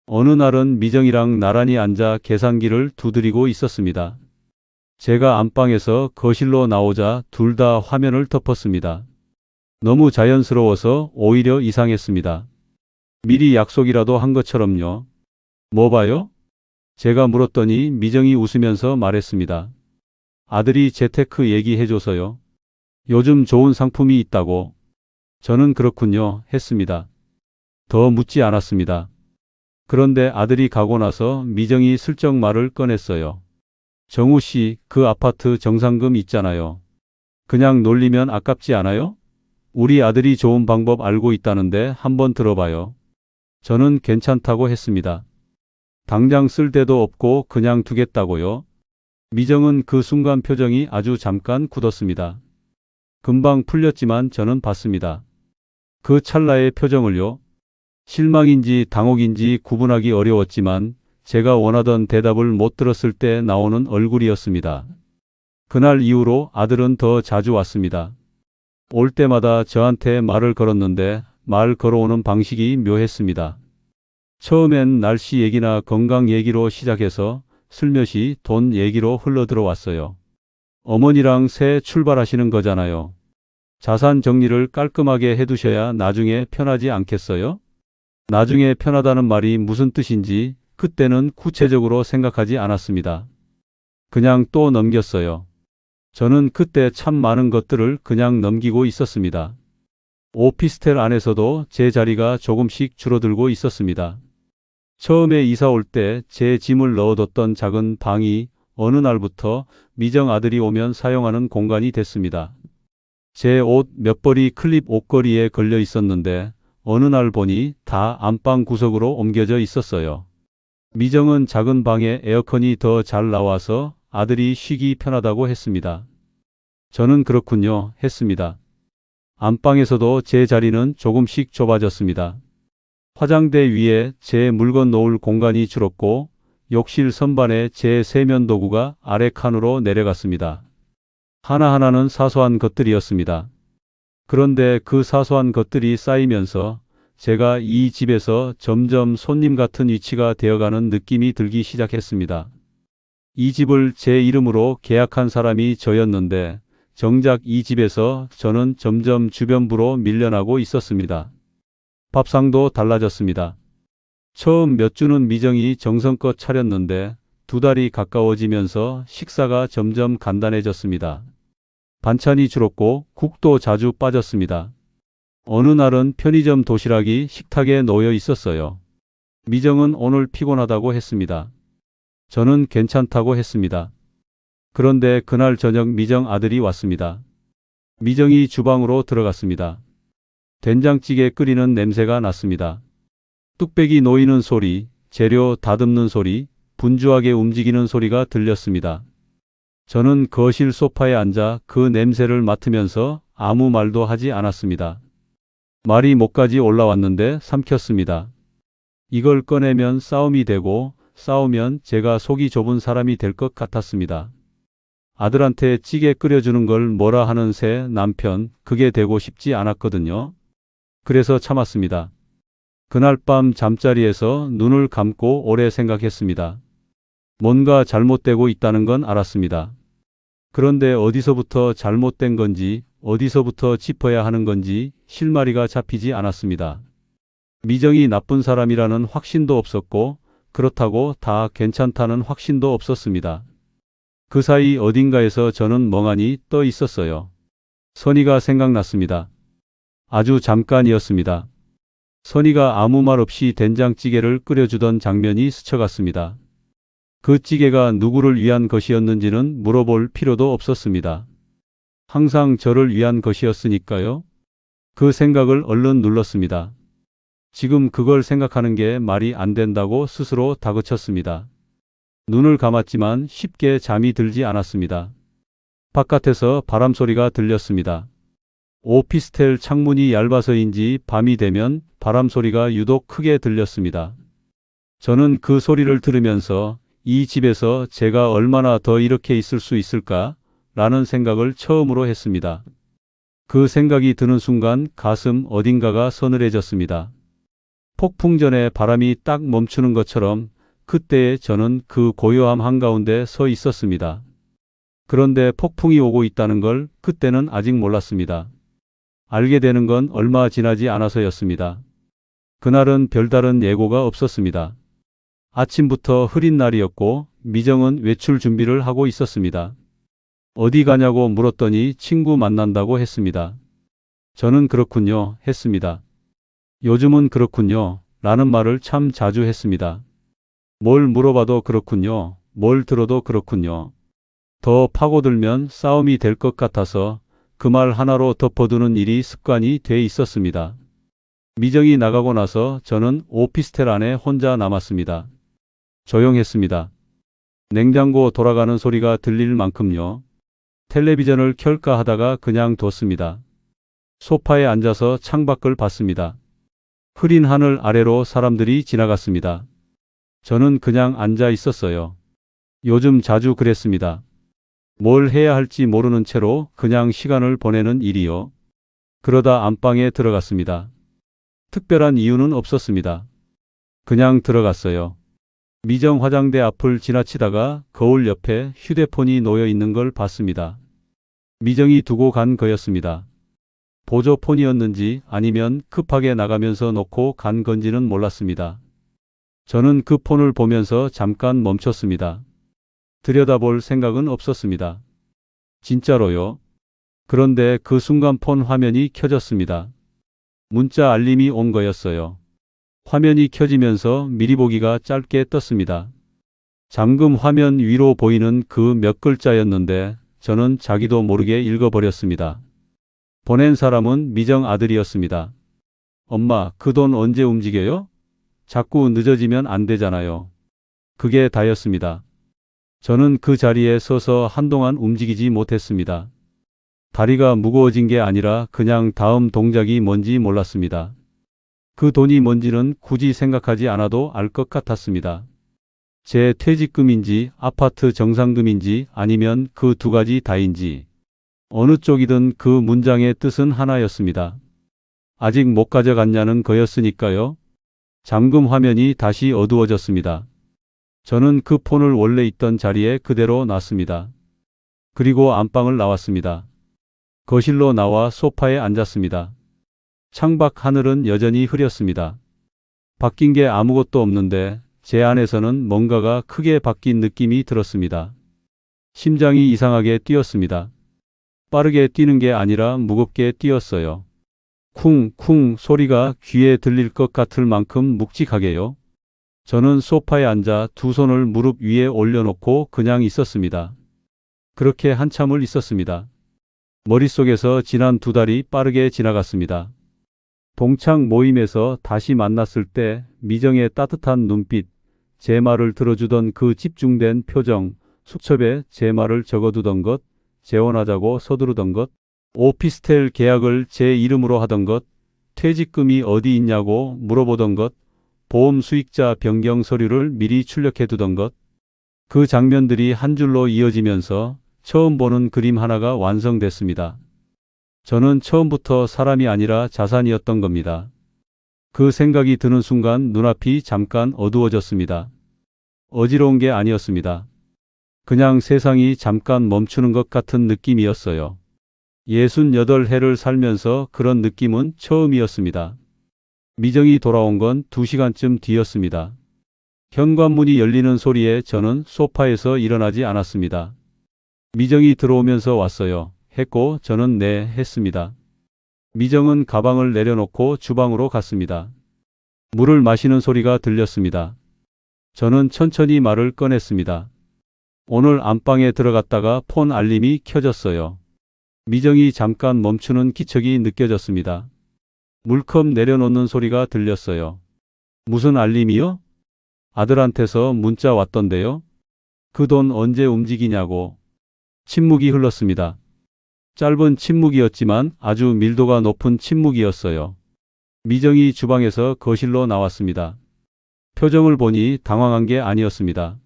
Speaker 2: 어느 날은 미정이랑 나란히 앉아 계산기를 두드리고 있었습니다. 제가 안방에서 거실로 나오자 둘 다 화면을 덮었습니다. 너무 자연스러워서 오히려 이상했습니다. 미리 약속이라도 한 것처럼요. 뭐 봐요? 제가 물었더니 미정이 웃으면서 말했습니다. 아들이 재테크 얘기해줘서요. 요즘 좋은 상품이 있다고. 저는 그렇군요 했습니다. 더 묻지 않았습니다. 그런데 아들이 가고 나서 미정이 슬쩍 말을 꺼냈어요. 정우 씨, 그 아파트 정상금 있잖아요. 그냥 놀리면 아깝지 않아요? 우리 아들이 좋은 방법 알고 있다는데 한번 들어봐요. 저는 괜찮다고 했습니다. 당장 쓸 데도 없고 그냥 두겠다고요? 미정은 그 순간 표정이 아주 잠깐 굳었습니다. 금방 풀렸지만 저는 봤습니다. 그 찰나의 표정을요. 실망인지 당혹인지 구분하기 어려웠지만 제가 원하던 대답을 못 들었을 때 나오는 얼굴이었습니다. 그날 이후로 아들은 더 자주 왔습니다. 올 때마다 저한테 말을 걸었는데 말 걸어오는 방식이 묘했습니다. 처음엔 날씨 얘기나 건강 얘기로 시작해서 슬며시 돈 얘기로 흘러들어왔어요. 어머니랑 새 출발하시는 거잖아요. 자산 정리를 깔끔하게 해두셔야 나중에 편하지 않겠어요? 나중에 편하다는 말이 무슨 뜻인지 그때는 구체적으로 생각하지 않았습니다. 그냥 또 넘겼어요. 저는 그때 참 많은 것들을 그냥 넘기고 있었습니다. 오피스텔 안에서도 제 자리가 조금씩 줄어들고 있었습니다. 처음에 이사 올 때 제 짐을 넣어뒀던 작은 방이 어느 날부터 미정 아들이 오면 사용하는 공간이 됐습니다. 제 옷 몇 벌이 클립 옷걸이에 걸려 있었는데 어느 날 보니 다 안방 구석으로 옮겨져 있었어요. 미정은 작은 방에 에어컨이 더 잘 나와서 아들이 쉬기 편하다고 했습니다. 저는 그렇군요 했습니다. 안방에서도 제 자리는 조금씩 좁아졌습니다. 화장대 위에 제 물건 놓을 공간이 줄었고 욕실 선반에 제 세면 도구가 아래 칸으로 내려갔습니다. 하나하나는 사소한 것들이었습니다. 그런데 그 사소한 것들이 쌓이면서 제가 이 집에서 점점 손님 같은 위치가 되어가는 느낌이 들기 시작했습니다. 이 집을 제 이름으로 계약한 사람이 저였는데 정작 이 집에서 저는 점점 주변부로 밀려나고 있었습니다. 밥상도 달라졌습니다. 처음 몇 주는 미정이 정성껏 차렸는데 2달이 가까워지면서 식사가 점점 간단해졌습니다. 반찬이 줄었고 국도 자주 빠졌습니다. 어느 날은 편의점 도시락이 식탁에 놓여 있었어요. 미정은 오늘 피곤하다고 했습니다. 저는 괜찮다고 했습니다. 그런데 그날 저녁 미정 아들이 왔습니다. 미정이 주방으로 들어갔습니다. 된장찌개 끓이는 냄새가 났습니다. 뚝배기 놓이는 소리, 재료 다듬는 소리, 분주하게 움직이는 소리가 들렸습니다. 저는 거실 소파에 앉아 그 냄새를 맡으면서 아무 말도 하지 않았습니다. 말이 목까지 올라왔는데 삼켰습니다. 이걸 꺼내면 싸움이 되고 싸우면 제가 속이 좁은 사람이 될 것 같았습니다. 아들한테 찌개 끓여주는 걸 뭐라 하는 새 남편, 그게 되고 싶지 않았거든요. 그래서 참았습니다. 그날 밤 잠자리에서 눈을 감고 오래 생각했습니다. 뭔가 잘못되고 있다는 건 알았습니다. 그런데 어디서부터 잘못된 건지, 어디서부터 짚어야 하는 건지 실마리가 잡히지 않았습니다. 미정이 나쁜 사람이라는 확신도 없었고, 그렇다고 다 괜찮다는 확신도 없었습니다. 그 사이 어딘가에서 저는 멍하니 떠 있었어요. 선희가 생각났습니다. 아주 잠깐이었습니다. 선희가 아무 말 없이 된장찌개를 끓여주던 장면이 스쳐갔습니다. 그 찌개가 누구를 위한 것이었는지는 물어볼 필요도 없었습니다. 항상 저를 위한 것이었으니까요. 그 생각을 얼른 눌렀습니다. 지금 그걸 생각하는 게 말이 안 된다고 스스로 다그쳤습니다. 눈을 감았지만 쉽게 잠이 들지 않았습니다. 바깥에서 바람 소리가 들렸습니다. 오피스텔 창문이 얇아서인지 밤이 되면 바람 소리가 유독 크게 들렸습니다. 저는 그 소리를 들으면서 이 집에서 제가 얼마나 더 이렇게 있을 수 있을까? 라는 생각을 처음으로 했습니다. 그 생각이 드는 순간 가슴 어딘가가 서늘해졌습니다. 폭풍 전에 바람이 딱 멈추는 것처럼 그때에 저는 그 고요함 한가운데 서 있었습니다. 그런데 폭풍이 오고 있다는 걸 그때는 아직 몰랐습니다. 알게 되는 건 얼마 지나지 않아서였습니다. 그날은 별다른 예고가 없었습니다. 아침부터 흐린 날이었고 미정은 외출 준비를 하고 있었습니다. 어디 가냐고 물었더니 친구 만난다고 했습니다. 저는 그렇군요 했습니다. 요즘은 그렇군요 라는 말을 참 자주 했습니다. 뭘 물어봐도 그렇군요. 뭘 들어도 그렇군요. 더 파고들면 싸움이 될 것 같아서 그 말 하나로 덮어두는 일이 습관이 돼 있었습니다. 미정이 나가고 나서 저는 오피스텔 안에 혼자 남았습니다. 조용했습니다. 냉장고 돌아가는 소리가 들릴 만큼요. 텔레비전을 켤까 하다가 그냥 뒀습니다. 소파에 앉아서 창밖을 봤습니다. 흐린 하늘 아래로 사람들이 지나갔습니다. 저는 그냥 앉아 있었어요. 요즘 자주 그랬습니다. 뭘 해야 할지 모르는 채로 그냥 시간을 보내는 일이요. 그러다 안방에 들어갔습니다. 특별한 이유는 없었습니다. 그냥 들어갔어요. 미정 화장대 앞을 지나치다가 거울 옆에 휴대폰이 놓여 있는 걸 봤습니다. 미정이 두고 간 거였습니다. 보조폰이었는지 아니면 급하게 나가면서 놓고 간 건지는 몰랐습니다. 저는 그 폰을 보면서 잠깐 멈췄습니다. 들여다볼 생각은 없었습니다. 진짜로요. 그런데 그 순간 폰 화면이 켜졌습니다. 문자 알림이 온 거였어요. 화면이 켜지면서 미리 보기가 짧게 떴습니다. 잠금 화면 위로 보이는 그 몇 글자였는데 저는 자기도 모르게 읽어버렸습니다. 보낸 사람은 미정 아들이었습니다. 엄마, 그 돈 언제 움직여요? 자꾸 늦어지면 안 되잖아요. 그게 다였습니다. 저는 그 자리에 서서 한동안 움직이지 못했습니다. 다리가 무거워진 게 아니라 그냥 다음 동작이 뭔지 몰랐습니다. 그 돈이 뭔지는 굳이 생각하지 않아도 알 것 같았습니다. 제 퇴직금인지 아파트 정상금인지 아니면 그 두 가지 다인지 어느 쪽이든 그 문장의 뜻은 하나였습니다. 아직 못 가져갔냐는 거였으니까요. 잠금 화면이 다시 어두워졌습니다. 저는 그 폰을 원래 있던 자리에 그대로 놨습니다. 그리고 안방을 나왔습니다. 거실로 나와 소파에 앉았습니다. 창밖 하늘은 여전히 흐렸습니다. 바뀐 게 아무것도 없는데 제 안에서는 뭔가가 크게 바뀐 느낌이 들었습니다. 심장이 이상하게 뛰었습니다. 빠르게 뛰는 게 아니라 무겁게 뛰었어요. 쿵쿵 소리가 귀에 들릴 것 같을 만큼 묵직하게요. 저는 소파에 앉아 두 손을 무릎 위에 올려놓고 그냥 있었습니다. 그렇게 한참을 있었습니다. 머릿속에서 지난 두 달이 빠르게 지나갔습니다. 동창 모임에서 다시 만났을 때 미정의 따뜻한 눈빛, 제 말을 들어주던 그 집중된 표정, 수첩에 제 말을 적어두던 것, 재혼하자고 서두르던 것, 오피스텔 계약을 제 이름으로 하던 것, 퇴직금이 어디 있냐고 물어보던 것, 보험 수익자 변경 서류를 미리 출력해 두던 것, 그 장면들이 한 줄로 이어지면서 처음 보는 그림 하나가 완성됐습니다. 저는 처음부터 사람이 아니라 자산이었던 겁니다. 그 생각이 드는 순간 눈앞이 잠깐 어두워졌습니다. 어지러운 게 아니었습니다. 그냥 세상이 잠깐 멈추는 것 같은 느낌이었어요. 68해를 살면서 그런 느낌은 처음이었습니다. 미정이 돌아온 건 2시간쯤 뒤였습니다. 현관문이 열리는 소리에 저는 소파에서 일어나지 않았습니다. 미정이 들어오면서 왔어요. 했고 저는 네 했습니다. 미정은 가방을 내려놓고 주방으로 갔습니다. 물을 마시는 소리가 들렸습니다. 저는 천천히 말을 꺼냈습니다. 오늘 안방에 들어갔다가 폰 알림이 켜졌어요. 미정이 잠깐 멈추는 기척이 느껴졌습니다. 물컵 내려놓는 소리가 들렸어요. 무슨 알림이요? 아들한테서 문자 왔던데요. 그 돈 언제 움직이냐고. 침묵이 흘렀습니다. 짧은 침묵이었지만 아주 밀도가 높은 침묵이었어요. 미정이 주방에서 거실로 나왔습니다. 표정을 보니 당황한 게 아니었습니다.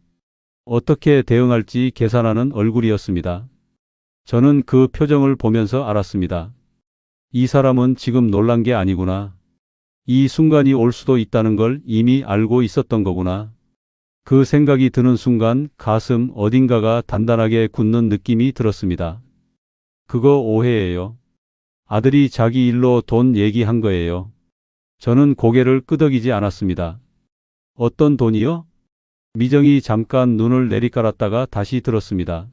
Speaker 2: 어떻게 대응할지 계산하는 얼굴이었습니다. 저는 그 표정을 보면서 알았습니다. 이 사람은 지금 놀란 게 아니구나. 이 순간이 올 수도 있다는 걸 이미 알고 있었던 거구나. 그 생각이 드는 순간 가슴 어딘가가 단단하게 굳는 느낌이 들었습니다. 그거 오해예요. 아들이 자기 일로 돈 얘기한 거예요. 저는 고개를 끄덕이지 않았습니다. 어떤 돈이요? 미정이 잠깐 눈을 내리깔았다가 다시 들었습니다.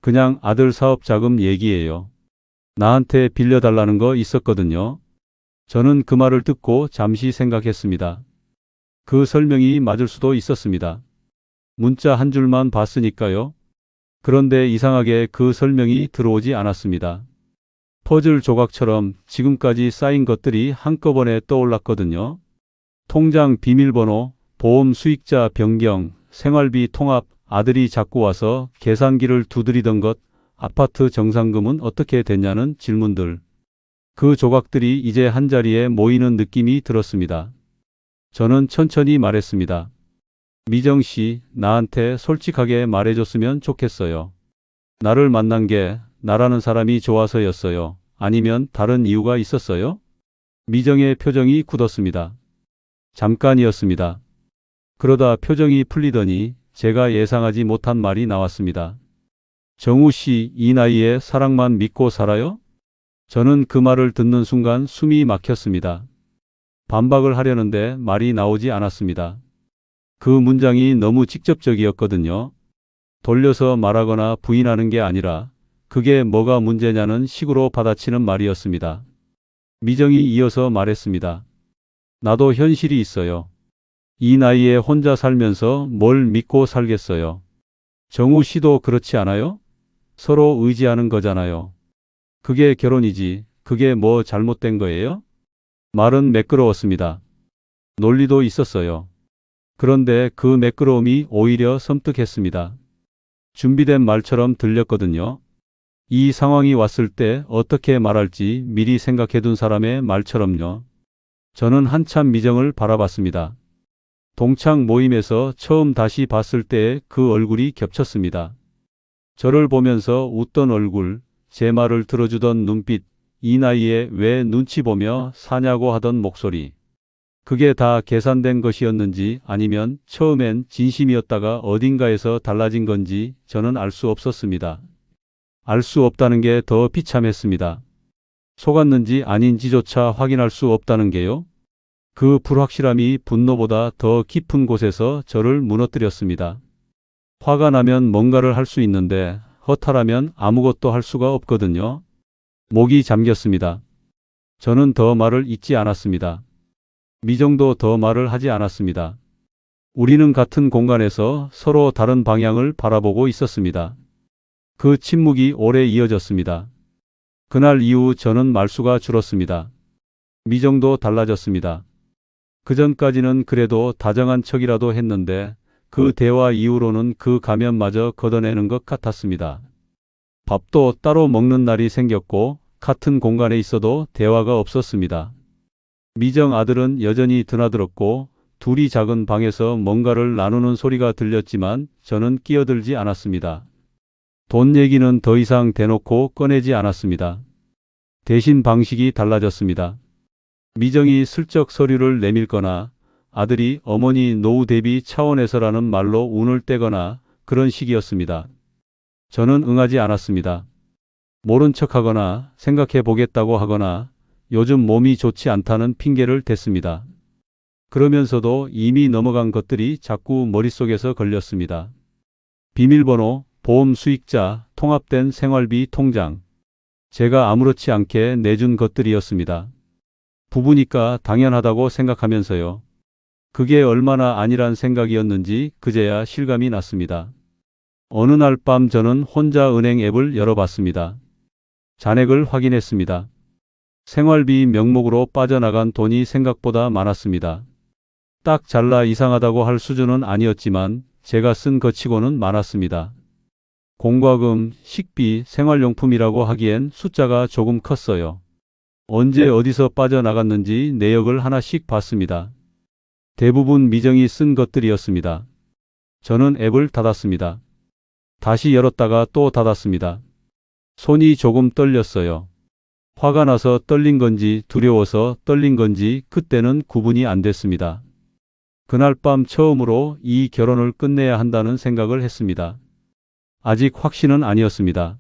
Speaker 2: 그냥 아들 사업 자금 얘기예요. 나한테 빌려달라는 거 있었거든요. 저는 그 말을 듣고 잠시 생각했습니다. 그 설명이 맞을 수도 있었습니다. 문자 한 줄만 봤으니까요. 그런데 이상하게 그 설명이 들어오지 않았습니다. 퍼즐 조각처럼 지금까지 쌓인 것들이 한꺼번에 떠올랐거든요. 통장 비밀번호, 보험 수익자 변경, 생활비 통합, 아들이 자꾸 와서 계산기를 두드리던 것, 아파트 정상금은 어떻게 됐냐는 질문들. 그 조각들이 이제 한자리에 모이는 느낌이 들었습니다. 저는 천천히 말했습니다. 미정 씨, 나한테 솔직하게 말해줬으면 좋겠어요. 나를 만난 게 나라는 사람이 좋아서였어요. 아니면 다른 이유가 있었어요? 미정의 표정이 굳었습니다. 잠깐이었습니다. 그러다 표정이 풀리더니 제가 예상하지 못한 말이 나왔습니다. 정우 씨, 이 나이에 사랑만 믿고 살아요? 저는 그 말을 듣는 순간 숨이 막혔습니다. 반박을 하려는데 말이 나오지 않았습니다. 그 문장이 너무 직접적이었거든요. 돌려서 말하거나 부인하는 게 아니라 그게 뭐가 문제냐는 식으로 받아치는 말이었습니다. 미정이 이어서 말했습니다. 나도 현실이 있어요. 이 나이에 혼자 살면서 뭘 믿고 살겠어요. 정우 씨도 그렇지 않아요? 서로 의지하는 거잖아요. 그게 결혼이지. 그게 뭐 잘못된 거예요? 말은 매끄러웠습니다. 논리도 있었어요. 그런데 그 매끄러움이 오히려 섬뜩했습니다. 준비된 말처럼 들렸거든요. 이 상황이 왔을 때 어떻게 말할지 미리 생각해둔 사람의 말처럼요. 저는 한참 미정을 바라봤습니다. 동창 모임에서 처음 다시 봤을 때의 그 얼굴이 겹쳤습니다. 저를 보면서 웃던 얼굴, 제 말을 들어주던 눈빛, 이 나이에 왜 눈치 보며 사냐고 하던 목소리. 그게 다 계산된 것이었는지 아니면 처음엔 진심이었다가 어딘가에서 달라진 건지 저는 알 수 없었습니다. 알 수 없다는 게 더 비참했습니다. 속았는지 아닌지조차 확인할 수 없다는 게요. 그 불확실함이 분노보다 더 깊은 곳에서 저를 무너뜨렸습니다. 화가 나면 뭔가를 할 수 있는데 허탈하면 아무것도 할 수가 없거든요. 목이 잠겼습니다. 저는 더 말을 잇지 않았습니다. 미정도 더 말을 하지 않았습니다. 우리는 같은 공간에서 서로 다른 방향을 바라보고 있었습니다. 그 침묵이 오래 이어졌습니다. 그날 이후 저는 말수가 줄었습니다. 미정도 달라졌습니다. 그전까지는 그래도 다정한 척이라도 했는데 그 대화 이후로는 그 가면마저 걷어내는 것 같았습니다. 밥도 따로 먹는 날이 생겼고 같은 공간에 있어도 대화가 없었습니다. 미정 아들은 여전히 드나들었고 둘이 작은 방에서 뭔가를 나누는 소리가 들렸지만 저는 끼어들지 않았습니다. 돈 얘기는 더 이상 대놓고 꺼내지 않았습니다. 대신 방식이 달라졌습니다. 미정이 슬쩍 서류를 내밀거나 아들이 어머니 노후 대비 차원에서라는 말로 운을 떼거나 그런 식이었습니다. 저는 응하지 않았습니다. 모른 척하거나 생각해 보겠다고 하거나 요즘 몸이 좋지 않다는 핑계를 댔습니다. 그러면서도 이미 넘어간 것들이 자꾸 머릿속에서 걸렸습니다. 비밀번호, 보험 수익자, 통합된 생활비 통장. 제가 아무렇지 않게 내준 것들이었습니다. 부부니까 당연하다고 생각하면서요. 그게 얼마나 아니란 생각이었는지 그제야 실감이 났습니다. 어느 날 밤 저는 혼자 은행 앱을 열어봤습니다. 잔액을 확인했습니다. 생활비 명목으로 빠져나간 돈이 생각보다 많았습니다. 딱 잘라 이상하다고 할 수준은 아니었지만 제가 쓴 것치고는 많았습니다. 공과금, 식비, 생활용품이라고 하기엔 숫자가 조금 컸어요. 언제 어디서 빠져나갔는지 내역을 하나씩 봤습니다. 대부분 미정이 쓴 것들이었습니다. 저는 앱을 닫았습니다. 다시 열었다가 또 닫았습니다. 손이 조금 떨렸어요. 화가 나서 떨린 건지 두려워서 떨린 건지 그때는 구분이 안 됐습니다. 그날 밤 처음으로 이 결혼을 끝내야 한다는 생각을 했습니다. 아직 확신은 아니었습니다.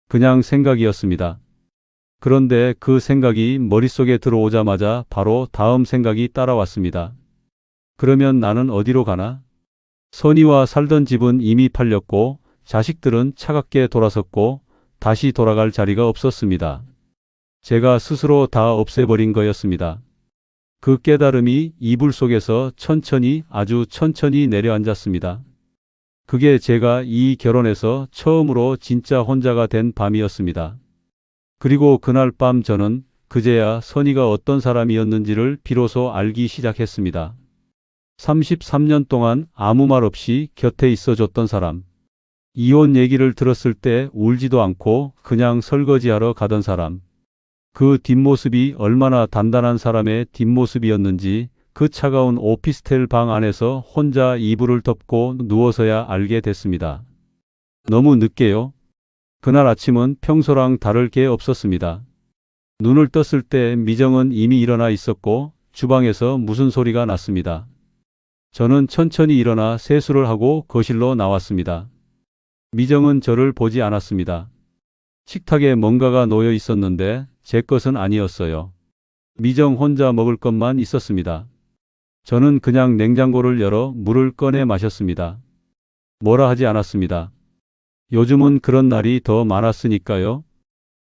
Speaker 2: 그냥 생각이었습니다. 그런데 그 생각이 머릿속에 들어오자마자 바로 다음 생각이 따라왔습니다. 그러면 나는 어디로 가나? 선희와 살던 집은 이미 팔렸고 자식들은 차갑게 돌아섰고 다시 돌아갈 자리가 없었습니다. 제가 스스로 다 없애버린 거였습니다. 그 깨달음이 이불 속에서 천천히 아주 천천히 내려앉았습니다. 그게 제가 이 결혼에서 처음으로 진짜 혼자가 된 밤이었습니다. 그리고 그날 밤 저는 그제야 선희가 어떤 사람이었는지를 비로소 알기 시작했습니다. 33년 동안 아무 말 없이 곁에 있어줬던 사람. 이혼 얘기를 들었을 때 울지도 않고 그냥 설거지하러 가던 사람. 그 뒷모습이 얼마나 단단한 사람의 뒷모습이었는지 그 차가운 오피스텔 방 안에서 혼자 이불을 덮고 누워서야 알게 됐습니다. 너무 늦게요. 그날 아침은 평소랑 다를 게 없었습니다. 눈을 떴을 때 미정은 이미 일어나 있었고 주방에서 무슨 소리가 났습니다. 저는 천천히 일어나 세수를 하고 거실로 나왔습니다. 미정은 저를 보지 않았습니다. 식탁에 뭔가가 놓여 있었는데 제 것은 아니었어요. 미정 혼자 먹을 것만 있었습니다. 저는 그냥 냉장고를 열어 물을 꺼내 마셨습니다. 뭐라 하지 않았습니다. 요즘은 그런 날이 더 많았으니까요.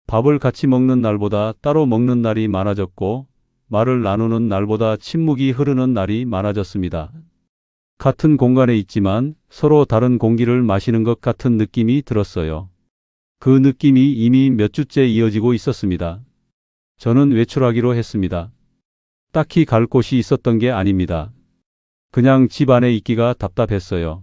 Speaker 2: 밥을 같이 먹는 날보다 따로 먹는 날이 많아졌고 말을 나누는 날보다 침묵이 흐르는 날이 많아졌습니다. 같은 공간에 있지만 서로 다른 공기를 마시는 것 같은 느낌이 들었어요. 그 느낌이 이미 몇 주째 이어지고 있었습니다. 저는 외출하기로 했습니다. 딱히 갈 곳이 있었던 게 아닙니다. 그냥 집 안에 있기가 답답했어요.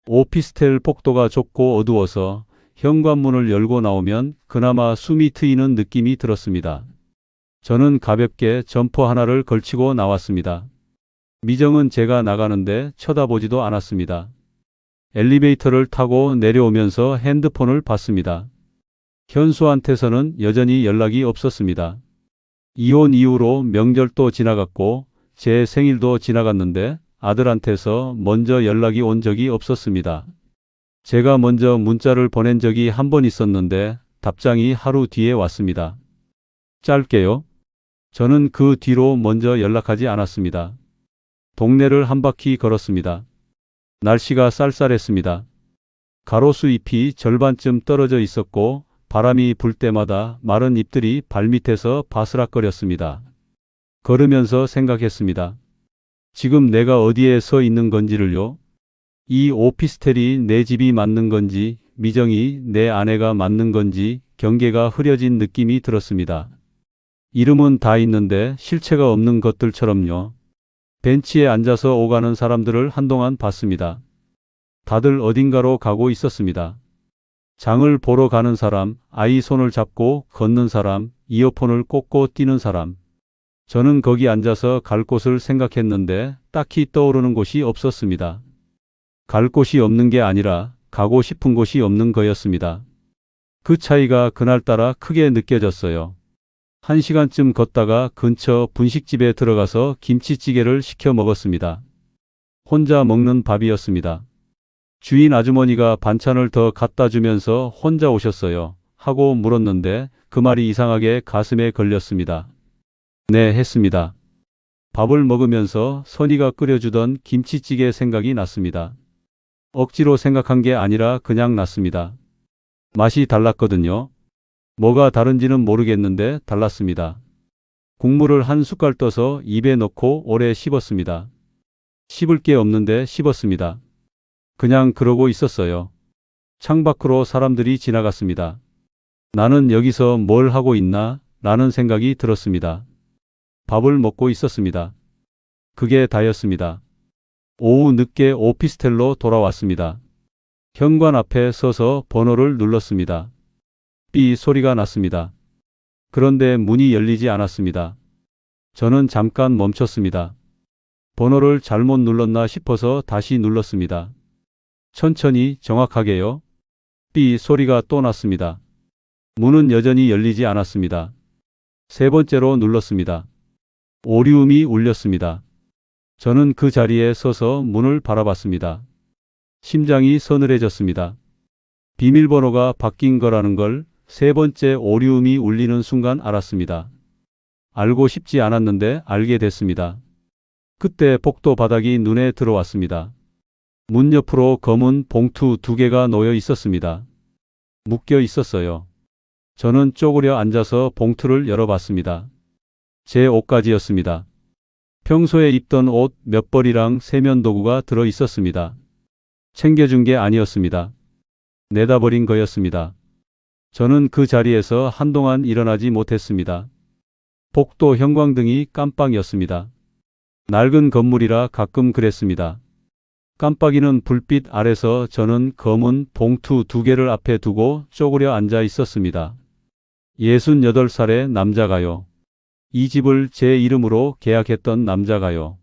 Speaker 2: 오피스텔 복도가 좁고 어두워서 현관문을 열고 나오면 그나마 숨이 트이는 느낌이 들었습니다. 저는 가볍게 점퍼 하나를 걸치고 나왔습니다. 미정은 제가 나가는데 쳐다보지도 않았습니다. 엘리베이터를 타고 내려오면서 핸드폰을 봤습니다. 현수한테서는 여전히 연락이 없었습니다. 이혼 이후로 명절도 지나갔고 제 생일도 지나갔는데 아들한테서 먼저 연락이 온 적이 없었습니다. 제가 먼저 문자를 보낸 적이 한 번 있었는데 답장이 하루 뒤에 왔습니다. 짧게요. 저는 그 뒤로 먼저 연락하지 않았습니다. 동네를 한 바퀴 걸었습니다. 날씨가 쌀쌀했습니다. 가로수 잎이 절반쯤 떨어져 있었고 바람이 불 때마다 마른 잎들이 발밑에서 바스락거렸습니다. 걸으면서 생각했습니다. 지금 내가 어디에 서 있는 건지를요. 이 오피스텔이 내 집이 맞는 건지 미정이 내 아내가 맞는 건지 경계가 흐려진 느낌이 들었습니다. 이름은 다 있는데 실체가 없는 것들처럼요. 벤치에 앉아서 오가는 사람들을 한동안 봤습니다. 다들 어딘가로 가고 있었습니다. 장을 보러 가는 사람, 아이 손을 잡고 걷는 사람, 이어폰을 꽂고 뛰는 사람. 저는 거기 앉아서 갈 곳을 생각했는데 딱히 떠오르는 곳이 없었습니다. 갈 곳이 없는 게 아니라 가고 싶은 곳이 없는 거였습니다. 그 차이가 그날따라 크게 느껴졌어요. 1시간쯤 걷다가 근처 분식집에 들어가서 김치찌개를 시켜 먹었습니다. 혼자 먹는 밥이었습니다. 주인 아주머니가 반찬을 더 갖다 주면서 혼자 오셨어요. 하고 물었는데 그 말이 이상하게 가슴에 걸렸습니다. 네, 했습니다. 밥을 먹으면서 선이가 끓여주던 김치찌개 생각이 났습니다. 억지로 생각한 게 아니라 그냥 났습니다. 맛이 달랐거든요. 뭐가 다른지는 모르겠는데 달랐습니다. 국물을 한 숟갈 떠서 입에 넣고 오래 씹었습니다. 씹을 게 없는데 씹었습니다. 그냥 그러고 있었어요. 창밖으로 사람들이 지나갔습니다. 나는 여기서 뭘 하고 있나? 라는 생각이 들었습니다. 밥을 먹고 있었습니다. 그게 다였습니다. 오후 늦게 오피스텔로 돌아왔습니다. 현관 앞에 서서 번호를 눌렀습니다. 삐 소리가 났습니다. 그런데 문이 열리지 않았습니다. 저는 잠깐 멈췄습니다. 번호를 잘못 눌렀나 싶어서 다시 눌렀습니다. 천천히 정확하게요. 삐 소리가 또 났습니다. 문은 여전히 열리지 않았습니다. 세 번째로 눌렀습니다. 오리움이 울렸습니다. 저는 그 자리에 서서 문을 바라봤습니다. 심장이 서늘해졌습니다. 비밀번호가 바뀐 거라는 걸 세 번째 오리움이 울리는 순간 알았습니다. 알고 싶지 않았는데 알게 됐습니다. 그때 복도 바닥이 눈에 들어왔습니다. 문 옆으로 검은 봉투 2개가 놓여 있었습니다. 묶여 있었어요. 저는 쪼그려 앉아서 봉투를 열어봤습니다. 제 옷가지였습니다. 평소에 입던 옷 몇 벌이랑 세면도구가 들어 있었습니다. 챙겨준 게 아니었습니다. 내다 버린 거였습니다. 저는 그 자리에서 한동안 일어나지 못했습니다. 복도 형광등이 깜빡이었습니다. 낡은 건물이라 가끔 그랬습니다. 깜빡이는 불빛 아래서 저는 검은 봉투 2개를 앞에 두고 쪼그려 앉아 있었습니다. 68살의 남자가요. 이 집을 제 이름으로 계약했던 남자가요.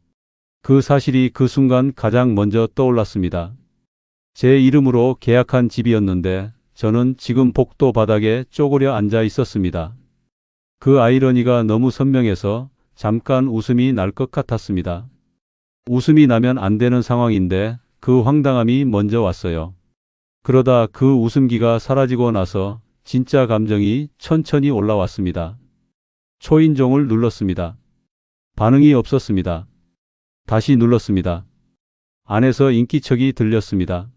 Speaker 2: 그 사실이 그 순간 가장 먼저 떠올랐습니다. 제 이름으로 계약한 집이었는데 저는 지금 복도 바닥에 쪼그려 앉아 있었습니다. 그 아이러니가 너무 선명해서 잠깐 웃음이 날 것 같았습니다. 웃음이 나면 안 되는 상황인데 그 황당함이 먼저 왔어요. 그러다 그 웃음기가 사라지고 나서 진짜 감정이 천천히 올라왔습니다. 초인종을 눌렀습니다. 반응이 없었습니다. 다시 눌렀습니다. 안에서 인기척이 들렸습니다.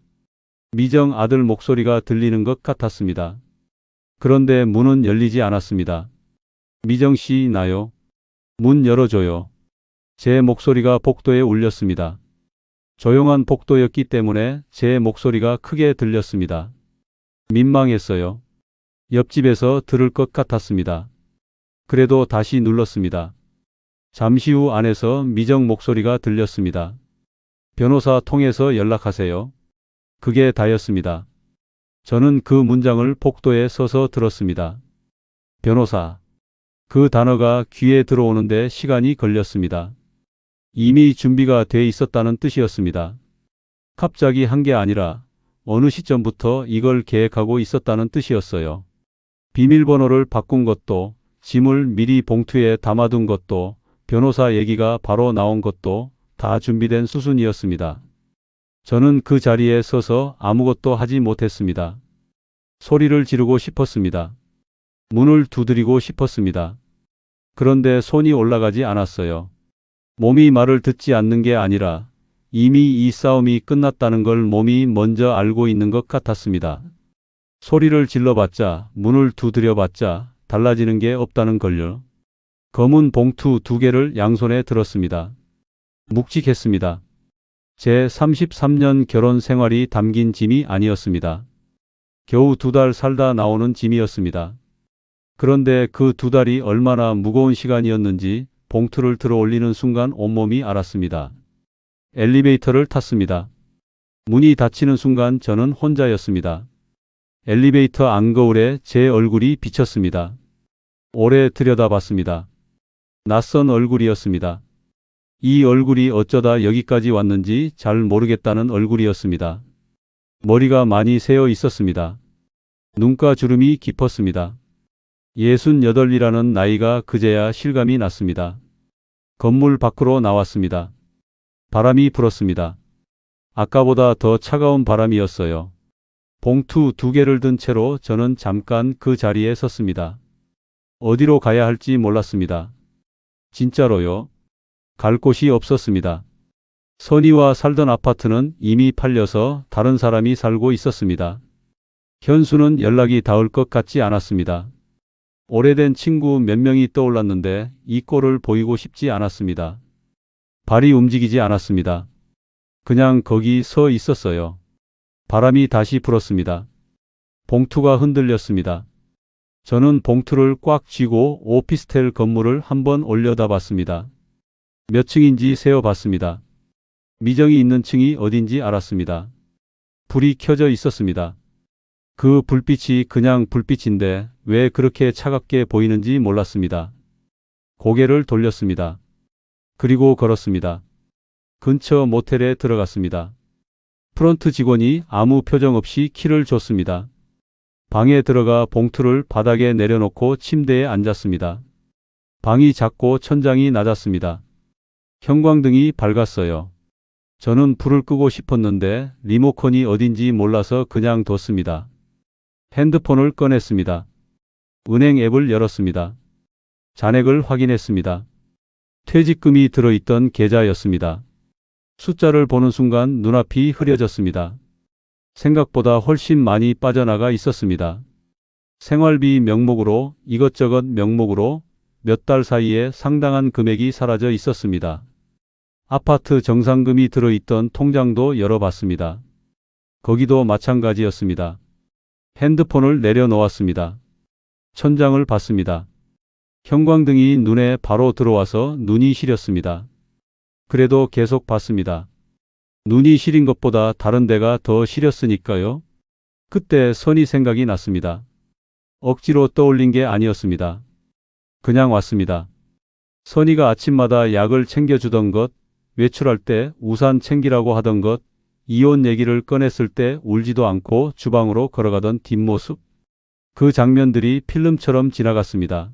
Speaker 2: 미정 아들 목소리가 들리는 것 같았습니다. 그런데 문은 열리지 않았습니다. 미정 씨, 나요? 문 열어줘요. 제 목소리가 복도에 울렸습니다. 조용한 복도였기 때문에 제 목소리가 크게 들렸습니다. 민망했어요. 옆집에서 들을 것 같았습니다. 그래도 다시 눌렀습니다. 잠시 후 안에서 미정 목소리가 들렸습니다. 변호사 통해서 연락하세요. 그게 다였습니다. 저는 그 문장을 복도에 서서 들었습니다. 변호사. 그 단어가 귀에 들어오는데 시간이 걸렸습니다. 이미 준비가 돼 있었다는 뜻이었습니다. 갑자기 한 게 아니라 어느 시점부터 이걸 계획하고 있었다는 뜻이었어요. 비밀번호를 바꾼 것도, 짐을 미리 봉투에 담아둔 것도, 변호사 얘기가 바로 나온 것도 다 준비된 수순이었습니다. 저는 그 자리에 서서 아무것도 하지 못했습니다. 소리를 지르고 싶었습니다. 문을 두드리고 싶었습니다. 그런데 손이 올라가지 않았어요. 몸이 말을 듣지 않는 게 아니라 이미 이 싸움이 끝났다는 걸 몸이 먼저 알고 있는 것 같았습니다. 소리를 질러봤자, 문을 두드려봤자 달라지는 게 없다는 걸요. 검은 봉투 2개를 양손에 들었습니다. 묵직했습니다. 제 33년 결혼 생활이 담긴 짐이 아니었습니다. 겨우 2달 살다 나오는 짐이었습니다. 그런데 그 2달이 얼마나 무거운 시간이었는지 봉투를 들어 올리는 순간 온몸이 알았습니다. 엘리베이터를 탔습니다. 문이 닫히는 순간 저는 혼자였습니다. 엘리베이터 안거울에 제 얼굴이 비쳤습니다. 오래 들여다봤습니다. 낯선 얼굴이었습니다. 이 얼굴이 어쩌다 여기까지 왔는지 잘 모르겠다는 얼굴이었습니다. 머리가 많이 새어 있었습니다. 눈가 주름이 깊었습니다. 68이라는 나이가 그제야 실감이 났습니다. 건물 밖으로 나왔습니다. 바람이 불었습니다. 아까보다 더 차가운 바람이었어요. 봉투 2개를 든 채로 저는 잠깐 그 자리에 섰습니다. 어디로 가야 할지 몰랐습니다. 진짜로요. 갈 곳이 없었습니다. 선희와 살던 아파트는 이미 팔려서 다른 사람이 살고 있었습니다. 현수는 연락이 닿을 것 같지 않았습니다. 오래된 친구 몇 명이 떠올랐는데 이 꼴을 보이고 싶지 않았습니다. 발이 움직이지 않았습니다. 그냥 거기 서 있었어요. 바람이 다시 불었습니다. 봉투가 흔들렸습니다. 저는 봉투를 꽉 쥐고 오피스텔 건물을 한번 올려다봤습니다. 몇 층인지 세어봤습니다. 미정이 있는 층이 어딘지 알았습니다. 불이 켜져 있었습니다. 그 불빛이 그냥 불빛인데 왜 그렇게 차갑게 보이는지 몰랐습니다. 고개를 돌렸습니다. 그리고 걸었습니다. 근처 모텔에 들어갔습니다. 프런트 직원이 아무 표정 없이 키를 줬습니다. 방에 들어가 봉투를 바닥에 내려놓고 침대에 앉았습니다. 방이 작고 천장이 낮았습니다. 형광등이 밝았어요. 저는 불을 끄고 싶었는데 리모컨이 어딘지 몰라서 그냥 뒀습니다. 핸드폰을 꺼냈습니다. 은행 앱을 열었습니다. 잔액을 확인했습니다. 퇴직금이 들어있던 계좌였습니다. 숫자를 보는 순간 눈앞이 흐려졌습니다. 생각보다 훨씬 많이 빠져나가 있었습니다. 생활비 명목으로 이것저것 명목으로 몇 달 사이에 상당한 금액이 사라져 있었습니다. 아파트 정상금이 들어있던 통장도 열어봤습니다. 거기도 마찬가지였습니다. 핸드폰을 내려놓았습니다. 천장을 봤습니다. 형광등이 눈에 바로 들어와서 눈이 시렸습니다. 그래도 계속 봤습니다. 눈이 시린 것보다 다른 데가 더 시렸으니까요. 그때 선희 생각이 났습니다. 억지로 떠올린 게 아니었습니다. 그냥 왔습니다. 선희가 아침마다 약을 챙겨주던 것, 외출할 때 우산 챙기라고 하던 것, 이혼 얘기를 꺼냈을 때 울지도 않고 주방으로 걸어가던 뒷모습. 그 장면들이 필름처럼 지나갔습니다.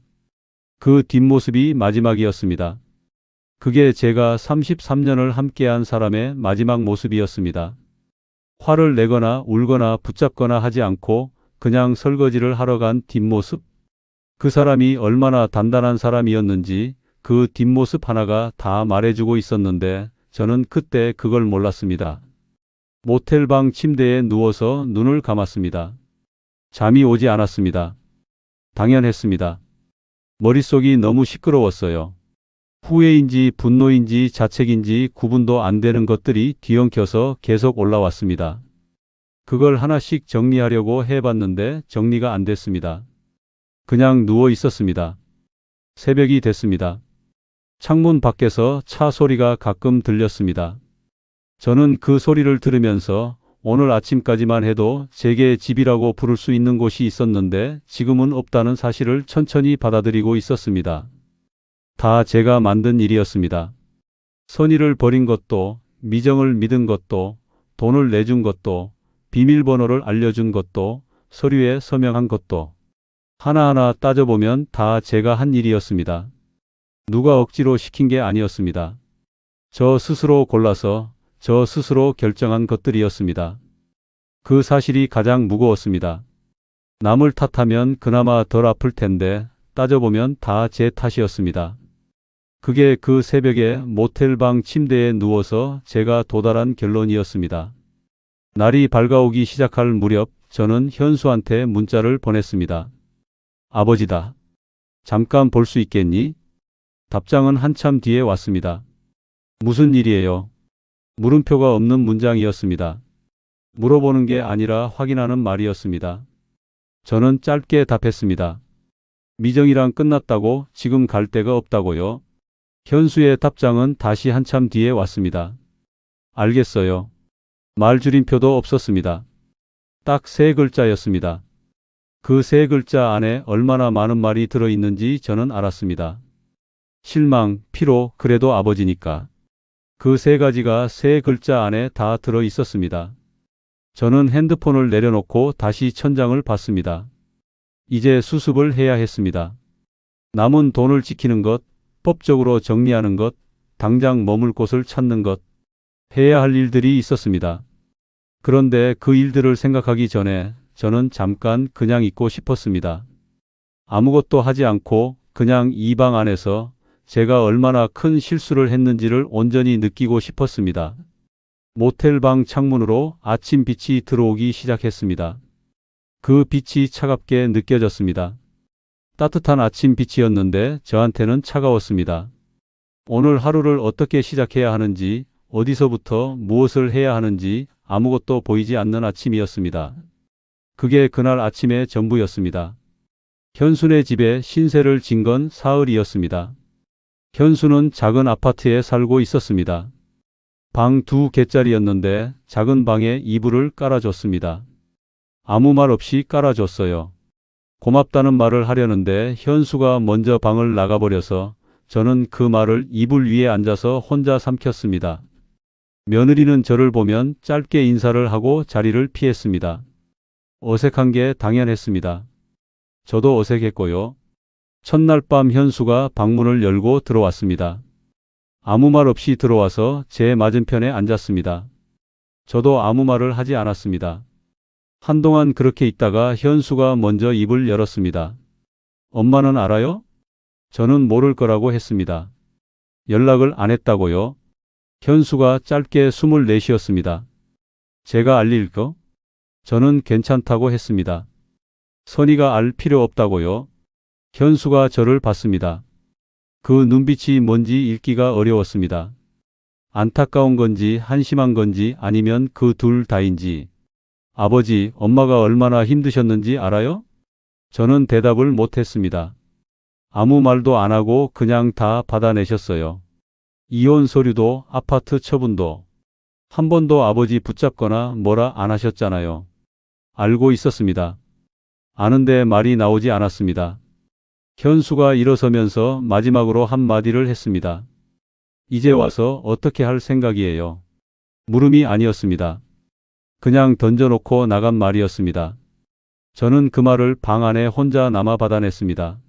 Speaker 2: 그 뒷모습이 마지막이었습니다. 그게 제가 33년을 함께한 사람의 마지막 모습이었습니다. 화를 내거나 울거나 붙잡거나 하지 않고 그냥 설거지를 하러 간 뒷모습. 그 사람이 얼마나 단단한 사람이었는지 그 뒷모습 하나가 다 말해주고 있었는데 저는 그때 그걸 몰랐습니다. 모텔방 침대에 누워서 눈을 감았습니다. 잠이 오지 않았습니다. 당연했습니다. 머릿속이 너무 시끄러웠어요. 후회인지 분노인지 자책인지 구분도 안 되는 것들이 뒤엉켜서 계속 올라왔습니다. 그걸 하나씩 정리하려고 해봤는데 정리가 안 됐습니다. 그냥 누워 있었습니다. 새벽이 됐습니다. 창문 밖에서 차 소리가 가끔 들렸습니다. 저는 그 소리를 들으면서 오늘 아침까지만 해도 제게 집이라고 부를 수 있는 곳이 있었는데 지금은 없다는 사실을 천천히 받아들이고 있었습니다. 다 제가 만든 일이었습니다. 선의를 버린 것도, 미정을 믿은 것도, 돈을 내준 것도, 비밀번호를 알려준 것도, 서류에 서명한 것도. 하나하나 따져보면 다 제가 한 일이었습니다. 누가 억지로 시킨 게 아니었습니다. 저 스스로 골라서 저 스스로 결정한 것들이었습니다. 그 사실이 가장 무거웠습니다. 남을 탓하면 그나마 덜 아플 텐데 따져보면 다 제 탓이었습니다. 그게 그 새벽에 모텔방 침대에 누워서 제가 도달한 결론이었습니다. 날이 밝아오기 시작할 무렵 저는 현수한테 문자를 보냈습니다. 아버지다. 잠깐 볼 수 있겠니? 답장은 한참 뒤에 왔습니다. 무슨 일이에요? 물음표가 없는 문장이었습니다. 물어보는 게 아니라 확인하는 말이었습니다. 저는 짧게 답했습니다. 미정이랑 끝났다고 지금 갈 데가 없다고요. 현수의 답장은 다시 한참 뒤에 왔습니다. 알겠어요. 말줄임표도 없었습니다. 딱 3글자였습니다. 그 3글자 안에 얼마나 많은 말이 들어있는지 저는 알았습니다. 실망, 피로, 그래도 아버지니까. 그 3가지가 3글자 안에 다 들어있었습니다. 저는 핸드폰을 내려놓고 다시 천장을 봤습니다. 이제 수습을 해야 했습니다. 남은 돈을 지키는 것, 법적으로 정리하는 것, 당장 머물 곳을 찾는 것, 해야 할 일들이 있었습니다. 그런데 그 일들을 생각하기 전에 저는 잠깐 그냥 있고 싶었습니다. 아무것도 하지 않고 그냥 이 방 안에서 제가 얼마나 큰 실수를 했는지를 온전히 느끼고 싶었습니다. 모텔 방 창문으로 아침 빛이 들어오기 시작했습니다. 그 빛이 차갑게 느껴졌습니다. 따뜻한 아침 빛이었는데 저한테는 차가웠습니다. 오늘 하루를 어떻게 시작해야 하는지, 어디서부터 무엇을 해야 하는지 아무것도 보이지 않는 아침이었습니다. 그게 그날 아침의 전부였습니다. 현수네 집에 신세를 진 건 사흘이었습니다. 현수는 작은 아파트에 살고 있었습니다. 방 2개짜리였는데 작은 방에 이불을 깔아줬습니다. 아무 말 없이 깔아줬어요. 고맙다는 말을 하려는데 현수가 먼저 방을 나가버려서 저는 그 말을 이불 위에 앉아서 혼자 삼켰습니다. 며느리는 저를 보면 짧게 인사를 하고 자리를 피했습니다. 어색한 게 당연했습니다. 저도 어색했고요. 첫날 밤 현수가 방문을 열고 들어왔습니다. 아무 말 없이 들어와서 제 맞은편에 앉았습니다. 저도 아무 말을 하지 않았습니다. 한동안 그렇게 있다가 현수가 먼저 입을 열었습니다. 엄마는 알아요? 저는 모를 거라고 했습니다. 연락을 안 했다고요? 현수가 짧게 숨을 내쉬었습니다. 제가 알릴 거? 저는 괜찮다고 했습니다. 선이가 알 필요 없다고요? 현수가 저를 봤습니다. 그 눈빛이 뭔지 읽기가 어려웠습니다. 안타까운 건지 한심한 건지 아니면 그 둘 다인지. 아버지, 엄마가 얼마나 힘드셨는지 알아요? 저는 대답을 못했습니다. 아무 말도 안 하고 그냥 다 받아내셨어요. 이혼 서류도 아파트 처분도. 한 번도 아버지 붙잡거나 뭐라 안 하셨잖아요. 알고 있었습니다. 아는데 말이 나오지 않았습니다. 현수가 일어서면서 마지막으로 한마디를 했습니다. 이제 와서 어떻게 할 생각이에요? 물음이 아니었습니다. 그냥 던져놓고 나간 말이었습니다. 저는 그 말을 방 안에 혼자 남아 받아냈습니다.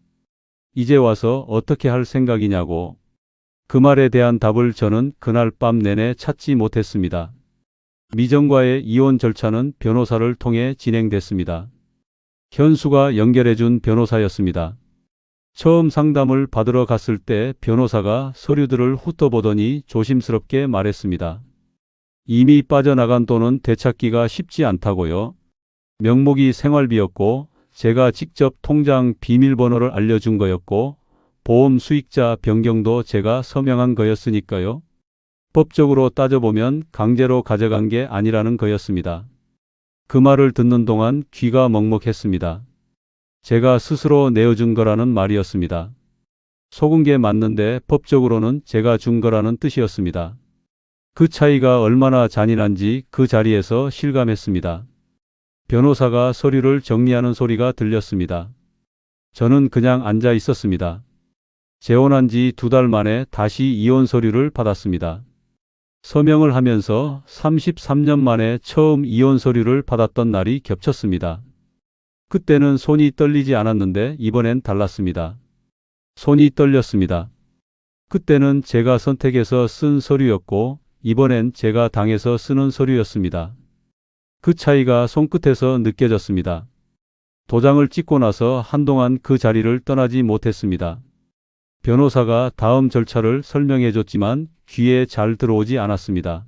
Speaker 2: 이제 와서 어떻게 할 생각이냐고. 그 말에 대한 답을 저는 그날 밤 내내 찾지 못했습니다. 미정과의 이혼 절차는 변호사를 통해 진행됐습니다. 현수가 연결해준 변호사였습니다. 처음 상담을 받으러 갔을 때 변호사가 서류들을 훑어보더니 조심스럽게 말했습니다. 이미 빠져나간 돈은 되찾기가 쉽지 않다고요. 명목이 생활비였고 제가 직접 통장 비밀번호를 알려준 거였고 보험 수익자 변경도 제가 서명한 거였으니까요. 법적으로 따져보면 강제로 가져간 게 아니라는 거였습니다. 그 말을 듣는 동안 귀가 먹먹했습니다. 제가 스스로 내어준 거라는 말이었습니다. 속은 게 맞는데 법적으로는 제가 준 거라는 뜻이었습니다. 그 차이가 얼마나 잔인한지 그 자리에서 실감했습니다. 변호사가 서류를 정리하는 소리가 들렸습니다. 저는 그냥 앉아 있었습니다. 재혼한 지 2달 만에 다시 이혼 서류를 받았습니다. 서명을 하면서 33년 만에 처음 이혼 서류를 받았던 날이 겹쳤습니다. 그때는 손이 떨리지 않았는데 이번엔 달랐습니다. 손이 떨렸습니다. 그때는 제가 선택해서 쓴 서류였고 이번엔 제가 당해서 쓰는 서류였습니다. 그 차이가 손끝에서 느껴졌습니다. 도장을 찍고 나서 한동안 그 자리를 떠나지 못했습니다. 변호사가 다음 절차를 설명해 줬지만 귀에 잘 들어오지 않았습니다.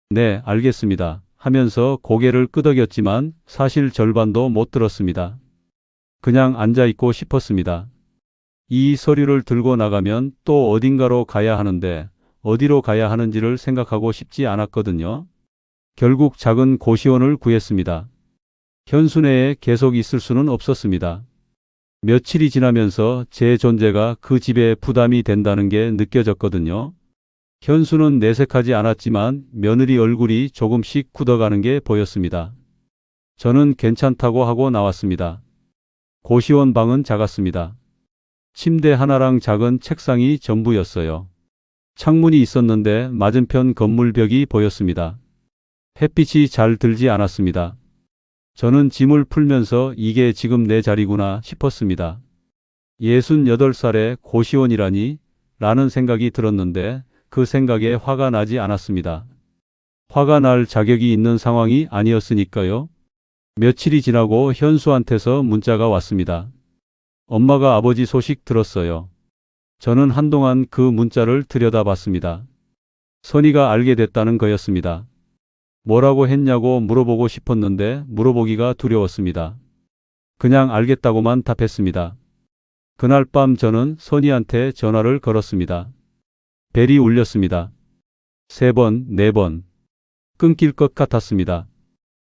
Speaker 2: 네, 알겠습니다. 하면서 고개를 끄덕였지만 사실 절반도 못 들었습니다. 그냥 앉아 있고 싶었습니다. 이 서류를 들고 나가면 또 어딘가로 가야 하는데 어디로 가야 하는지를 생각하고 싶지 않았거든요. 결국 작은 고시원을 구했습니다. 현수 내에 계속 있을 수는 없었습니다. 며칠이 지나면서 제 존재가 그 집에 부담이 된다는 게 느껴졌거든요. 현수는 내색하지 않았지만 며느리 얼굴이 조금씩 굳어가는 게 보였습니다. 저는 괜찮다고 하고 나왔습니다. 고시원 방은 작았습니다. 침대 하나랑 작은 책상이 전부였어요. 창문이 있었는데 맞은편 건물 벽이 보였습니다. 햇빛이 잘 들지 않았습니다. 저는 짐을 풀면서 이게 지금 내 자리구나 싶었습니다. 68살에 고시원이라니 라는 생각이 들었는데 그 생각에 화가 나지 않았습니다. 화가 날 자격이 있는 상황이 아니었으니까요. 며칠이 지나고 현수한테서 문자가 왔습니다. 엄마가 아버지 소식 들었어요. 저는 한동안 그 문자를 들여다봤습니다. 선이가 알게 됐다는 거였습니다. 뭐라고 했냐고 물어보고 싶었는데 물어보기가 두려웠습니다. 그냥 알겠다고만 답했습니다. 그날 밤 저는 선이한테 전화를 걸었습니다. 벨이 울렸습니다. 3번, 4번. 끊길 것 같았습니다.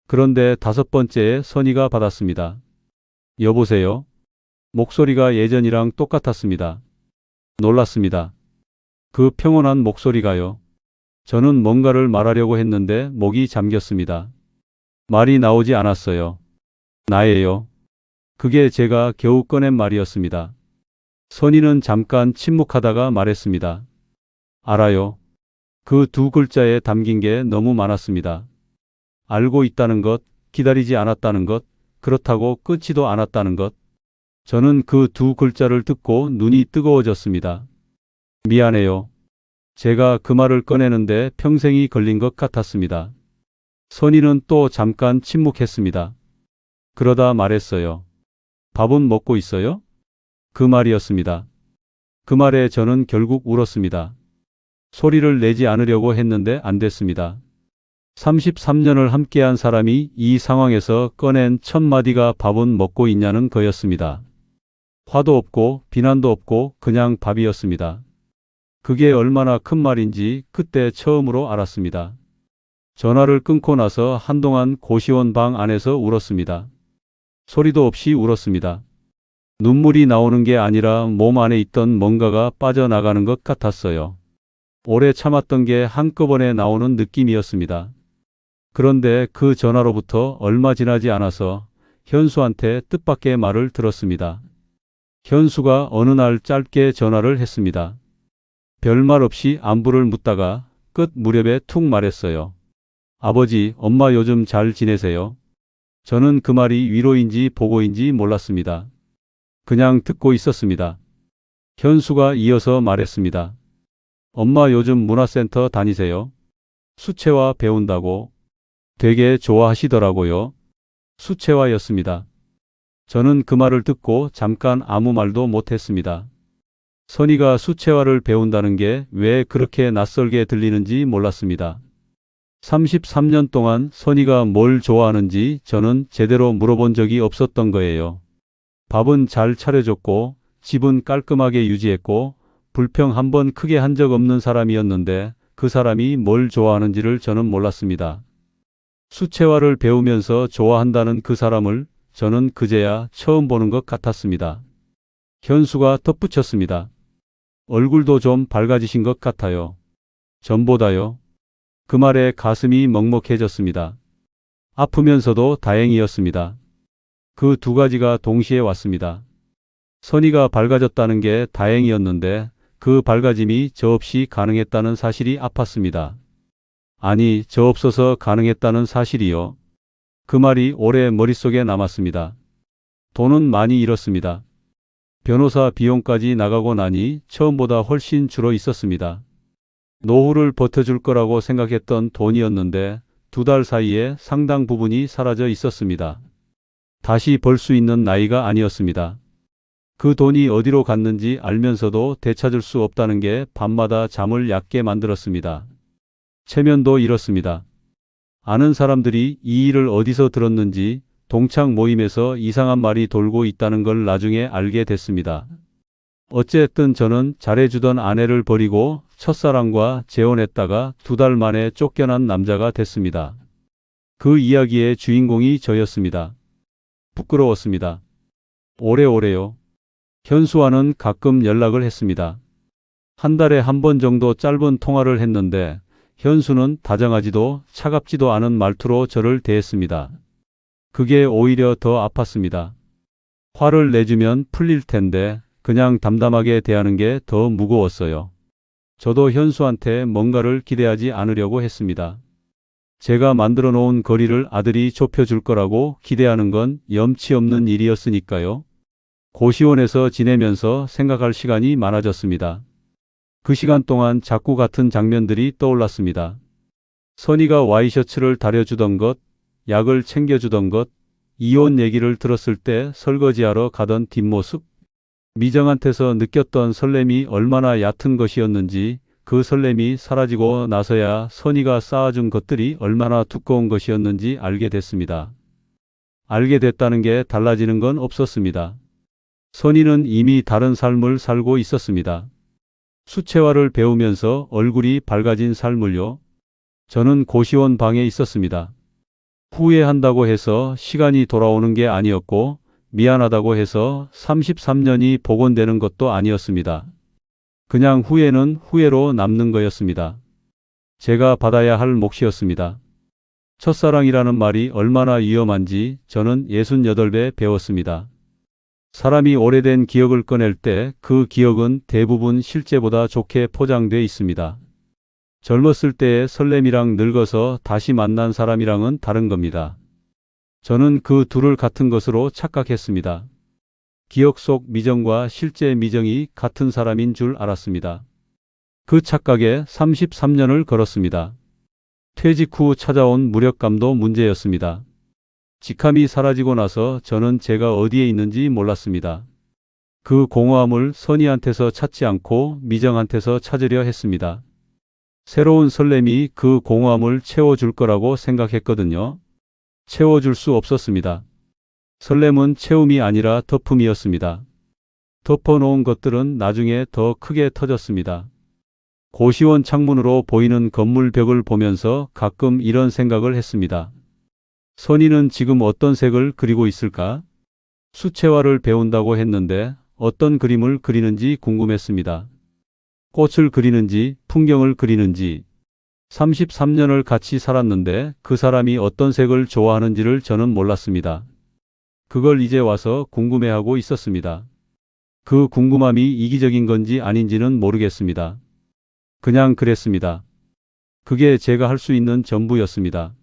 Speaker 2: 그런데 5번째에 선이가 받았습니다. 여보세요? 목소리가 예전이랑 똑같았습니다. 놀랐습니다. 그 평온한 목소리가요. 저는 뭔가를 말하려고 했는데 목이 잠겼습니다. 말이 나오지 않았어요. 나예요. 그게 제가 겨우 꺼낸 말이었습니다. 선이는 잠깐 침묵하다가 말했습니다. 알아요. 그 2글자에 담긴 게 너무 많았습니다. 알고 있다는 것, 기다리지 않았다는 것, 그렇다고 끊지도 않았다는 것. 저는 그 2글자를 듣고 눈이 뜨거워졌습니다. 미안해요. 제가 그 말을 꺼내는데 평생이 걸린 것 같았습니다. 선이는 또 잠깐 침묵했습니다. 그러다 말했어요. 밥은 먹고 있어요? 그 말이었습니다. 그 말에 저는 결국 울었습니다. 소리를 내지 않으려고 했는데 안 됐습니다. 33년을 함께한 사람이 이 상황에서 꺼낸 첫 마디가 밥은 먹고 있냐는 거였습니다. 화도 없고 비난도 없고 그냥 밥이었습니다. 그게 얼마나 큰 말인지 그때 처음으로 알았습니다. 전화를 끊고 나서 한동안 고시원 방 안에서 울었습니다. 소리도 없이 울었습니다. 눈물이 나오는 게 아니라 몸 안에 있던 뭔가가 빠져나가는 것 같았어요. 오래 참았던 게 한꺼번에 나오는 느낌이었습니다. 그런데 그 전화로부터 얼마 지나지 않아서 현수한테 뜻밖의 말을 들었습니다. 현수가 어느 날 짧게 전화를 했습니다. 별말 없이 안부를 묻다가 끝 무렵에 툭 말했어요. 아버지, 엄마 요즘 잘 지내세요? 저는 그 말이 위로인지 보고인지 몰랐습니다. 그냥 듣고 있었습니다. 현수가 이어서 말했습니다. 엄마 요즘 문화센터 다니세요? 수채화 배운다고 되게 좋아하시더라고요. 수채화였습니다. 저는 그 말을 듣고 잠깐 아무 말도 못했습니다. 선이가 수채화를 배운다는 게 왜 그렇게 낯설게 들리는지 몰랐습니다. 33년 동안 선이가 뭘 좋아하는지 저는 제대로 물어본 적이 없었던 거예요. 밥은 잘 차려줬고 집은 깔끔하게 유지했고 불평 한 번 크게 한 적 없는 사람이었는데 그 사람이 뭘 좋아하는지를 저는 몰랐습니다. 수채화를 배우면서 좋아한다는 그 사람을 저는 그제야 처음 보는 것 같았습니다. 현수가 덧붙였습니다. 얼굴도 좀 밝아지신 것 같아요. 전보다요. 그 말에 가슴이 먹먹해졌습니다. 아프면서도 다행이었습니다. 그 2가지가 동시에 왔습니다. 선이가 밝아졌다는 게 다행이었는데 그 밝아짐이 저 없이 가능했다는 사실이 아팠습니다. 아니, 저 없어서 가능했다는 사실이요. 그 말이 오래 머릿속에 남았습니다. 돈은 많이 잃었습니다. 변호사 비용까지 나가고 나니 처음보다 훨씬 줄어 있었습니다. 노후를 버텨줄 거라고 생각했던 돈이었는데 2달 사이에 상당 부분이 사라져 있었습니다. 다시 벌 수 있는 나이가 아니었습니다. 그 돈이 어디로 갔는지 알면서도 되찾을 수 없다는 게 밤마다 잠을 얕게 만들었습니다. 체면도 잃었습니다. 아는 사람들이 이 일을 어디서 들었는지 동창 모임에서 이상한 말이 돌고 있다는 걸 나중에 알게 됐습니다. 어쨌든 저는 잘해주던 아내를 버리고 첫사랑과 재혼했다가 2달 만에 쫓겨난 남자가 됐습니다. 그 이야기의 주인공이 저였습니다. 부끄러웠습니다. 오래오래요. 현수와는 가끔 연락을 했습니다. 한 달에 한 번 정도 짧은 통화를 했는데 현수는 다정하지도 차갑지도 않은 말투로 저를 대했습니다. 그게 오히려 더 아팠습니다. 화를 내주면 풀릴 텐데 그냥 담담하게 대하는 게 더 무거웠어요. 저도 현수한테 뭔가를 기대하지 않으려고 했습니다. 제가 만들어 놓은 거리를 아들이 좁혀줄 거라고 기대하는 건 염치 없는 일이었으니까요. 고시원에서 지내면서 생각할 시간이 많아졌습니다. 그 시간 동안 자꾸 같은 장면들이 떠올랐습니다. 선이가 와이셔츠를 다려주던 것, 약을 챙겨주던 것, 이혼 얘기를 들었을 때 설거지하러 가던 뒷모습, 미정한테서 느꼈던 설렘이 얼마나 얕은 것이었는지, 그 설렘이 사라지고 나서야 선이가 쌓아준 것들이 얼마나 두꺼운 것이었는지 알게 됐습니다. 알게 됐다는 게 달라지는 건 없었습니다. 선이는 이미 다른 삶을 살고 있었습니다. 수채화를 배우면서 얼굴이 밝아진 삶을요. 저는 고시원 방에 있었습니다. 후회한다고 해서 시간이 돌아오는 게 아니었고, 미안하다고 해서 33년이 복원되는 것도 아니었습니다. 그냥 후회는 후회로 남는 거였습니다. 제가 받아야 할 몫이었습니다. 첫사랑이라는 말이 얼마나 위험한지 저는 68배 배웠습니다. 사람이 오래된 기억을 꺼낼 때 그 기억은 대부분 실제보다 좋게 포장돼 있습니다. 젊었을 때의 설렘이랑 늙어서 다시 만난 사람이랑은 다른 겁니다. 저는 그 둘을 같은 것으로 착각했습니다. 기억 속 미정과 실제 미정이 같은 사람인 줄 알았습니다. 그 착각에 33년을 걸었습니다. 퇴직 후 찾아온 무력감도 문제였습니다. 직함이 사라지고 나서 저는 제가 어디에 있는지 몰랐습니다. 그 공허함을 선희한테서 찾지 않고 미정한테서 찾으려 했습니다. 새로운 설렘이 그 공허함을 채워줄 거라고 생각했거든요. 채워줄 수 없었습니다. 설렘은 채움이 아니라 덮음이었습니다. 덮어놓은 것들은 나중에 더 크게 터졌습니다. 고시원 창문으로 보이는 건물 벽을 보면서 가끔 이런 생각을 했습니다. 선희는 지금 어떤 색을 그리고 있을까? 수채화를 배운다고 했는데 어떤 그림을 그리는지 궁금했습니다. 꽃을 그리는지 풍경을 그리는지. 33년을 같이 살았는데 그 사람이 어떤 색을 좋아하는지를 저는 몰랐습니다. 그걸 이제 와서 궁금해하고 있었습니다. 그 궁금함이 이기적인 건지 아닌지는 모르겠습니다. 그냥 그랬습니다. 그게 제가 할 수 있는 전부였습니다.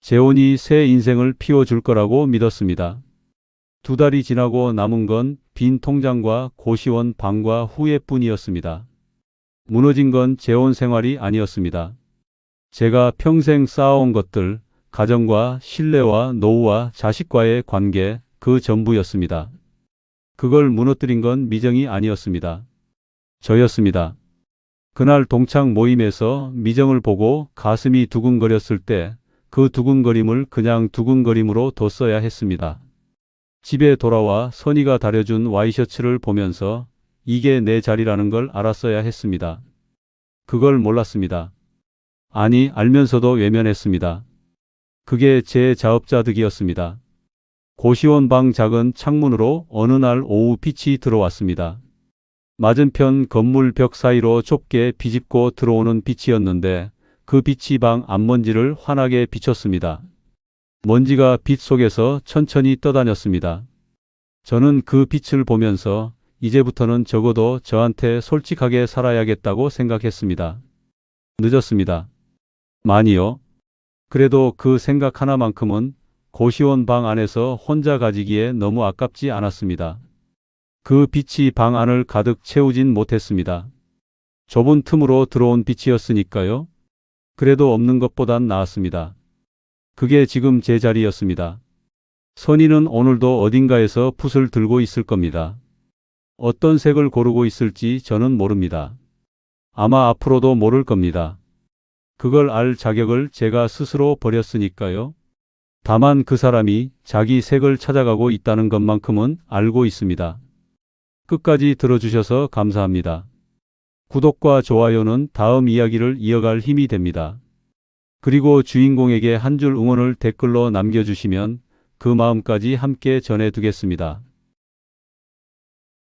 Speaker 2: 재혼이 새 인생을 피워줄 거라고 믿었습니다. 2달이 지나고 남은 건 빈 통장과 고시원 방과 후회뿐이었습니다. 무너진 건 재혼 생활이 아니었습니다. 제가 평생 쌓아온 것들, 가정과 신뢰와 노후와 자식과의 관계, 그 전부였습니다. 그걸 무너뜨린 건 미정이 아니었습니다. 저였습니다. 그날 동창 모임에서 미정을 보고 가슴이 두근거렸을 때 그 두근거림을 그냥 두근거림으로 뒀어야 했습니다. 집에 돌아와 선희가 다려준 와이셔츠를 보면서 이게 내 자리라는 걸 알았어야 했습니다. 그걸 몰랐습니다. 아니, 알면서도 외면했습니다. 그게 제 자업자득이었습니다. 고시원 방 작은 창문으로 어느 날 오후 빛이 들어왔습니다. 맞은편 건물 벽 사이로 좁게 비집고 들어오는 빛이었는데 그 빛이 방 앞먼지를 환하게 비췄습니다. 먼지가 빛 속에서 천천히 떠다녔습니다. 저는 그 빛을 보면서 이제부터는 적어도 저한테 솔직하게 살아야겠다고 생각했습니다. 늦었습니다. 많이요. 그래도 그 생각 하나만큼은 고시원 방 안에서 혼자 가지기에 너무 아깝지 않았습니다. 그 빛이 방 안을 가득 채우진 못했습니다. 좁은 틈으로 들어온 빛이었으니까요. 그래도 없는 것보단 나았습니다. 그게 지금 제 자리였습니다. 선희는 오늘도 어딘가에서 붓을 들고 있을 겁니다. 어떤 색을 고르고 있을지 저는 모릅니다. 아마 앞으로도 모를 겁니다. 그걸 알 자격을 제가 스스로 버렸으니까요. 다만 그 사람이 자기 색을 찾아가고 있다는 것만큼은 알고 있습니다. 끝까지 들어주셔서 감사합니다. 구독과 좋아요는 다음 이야기를 이어갈 힘이 됩니다. 그리고 주인공에게 한 줄 응원을 댓글로 남겨주시면 그 마음까지 함께 전해두겠습니다.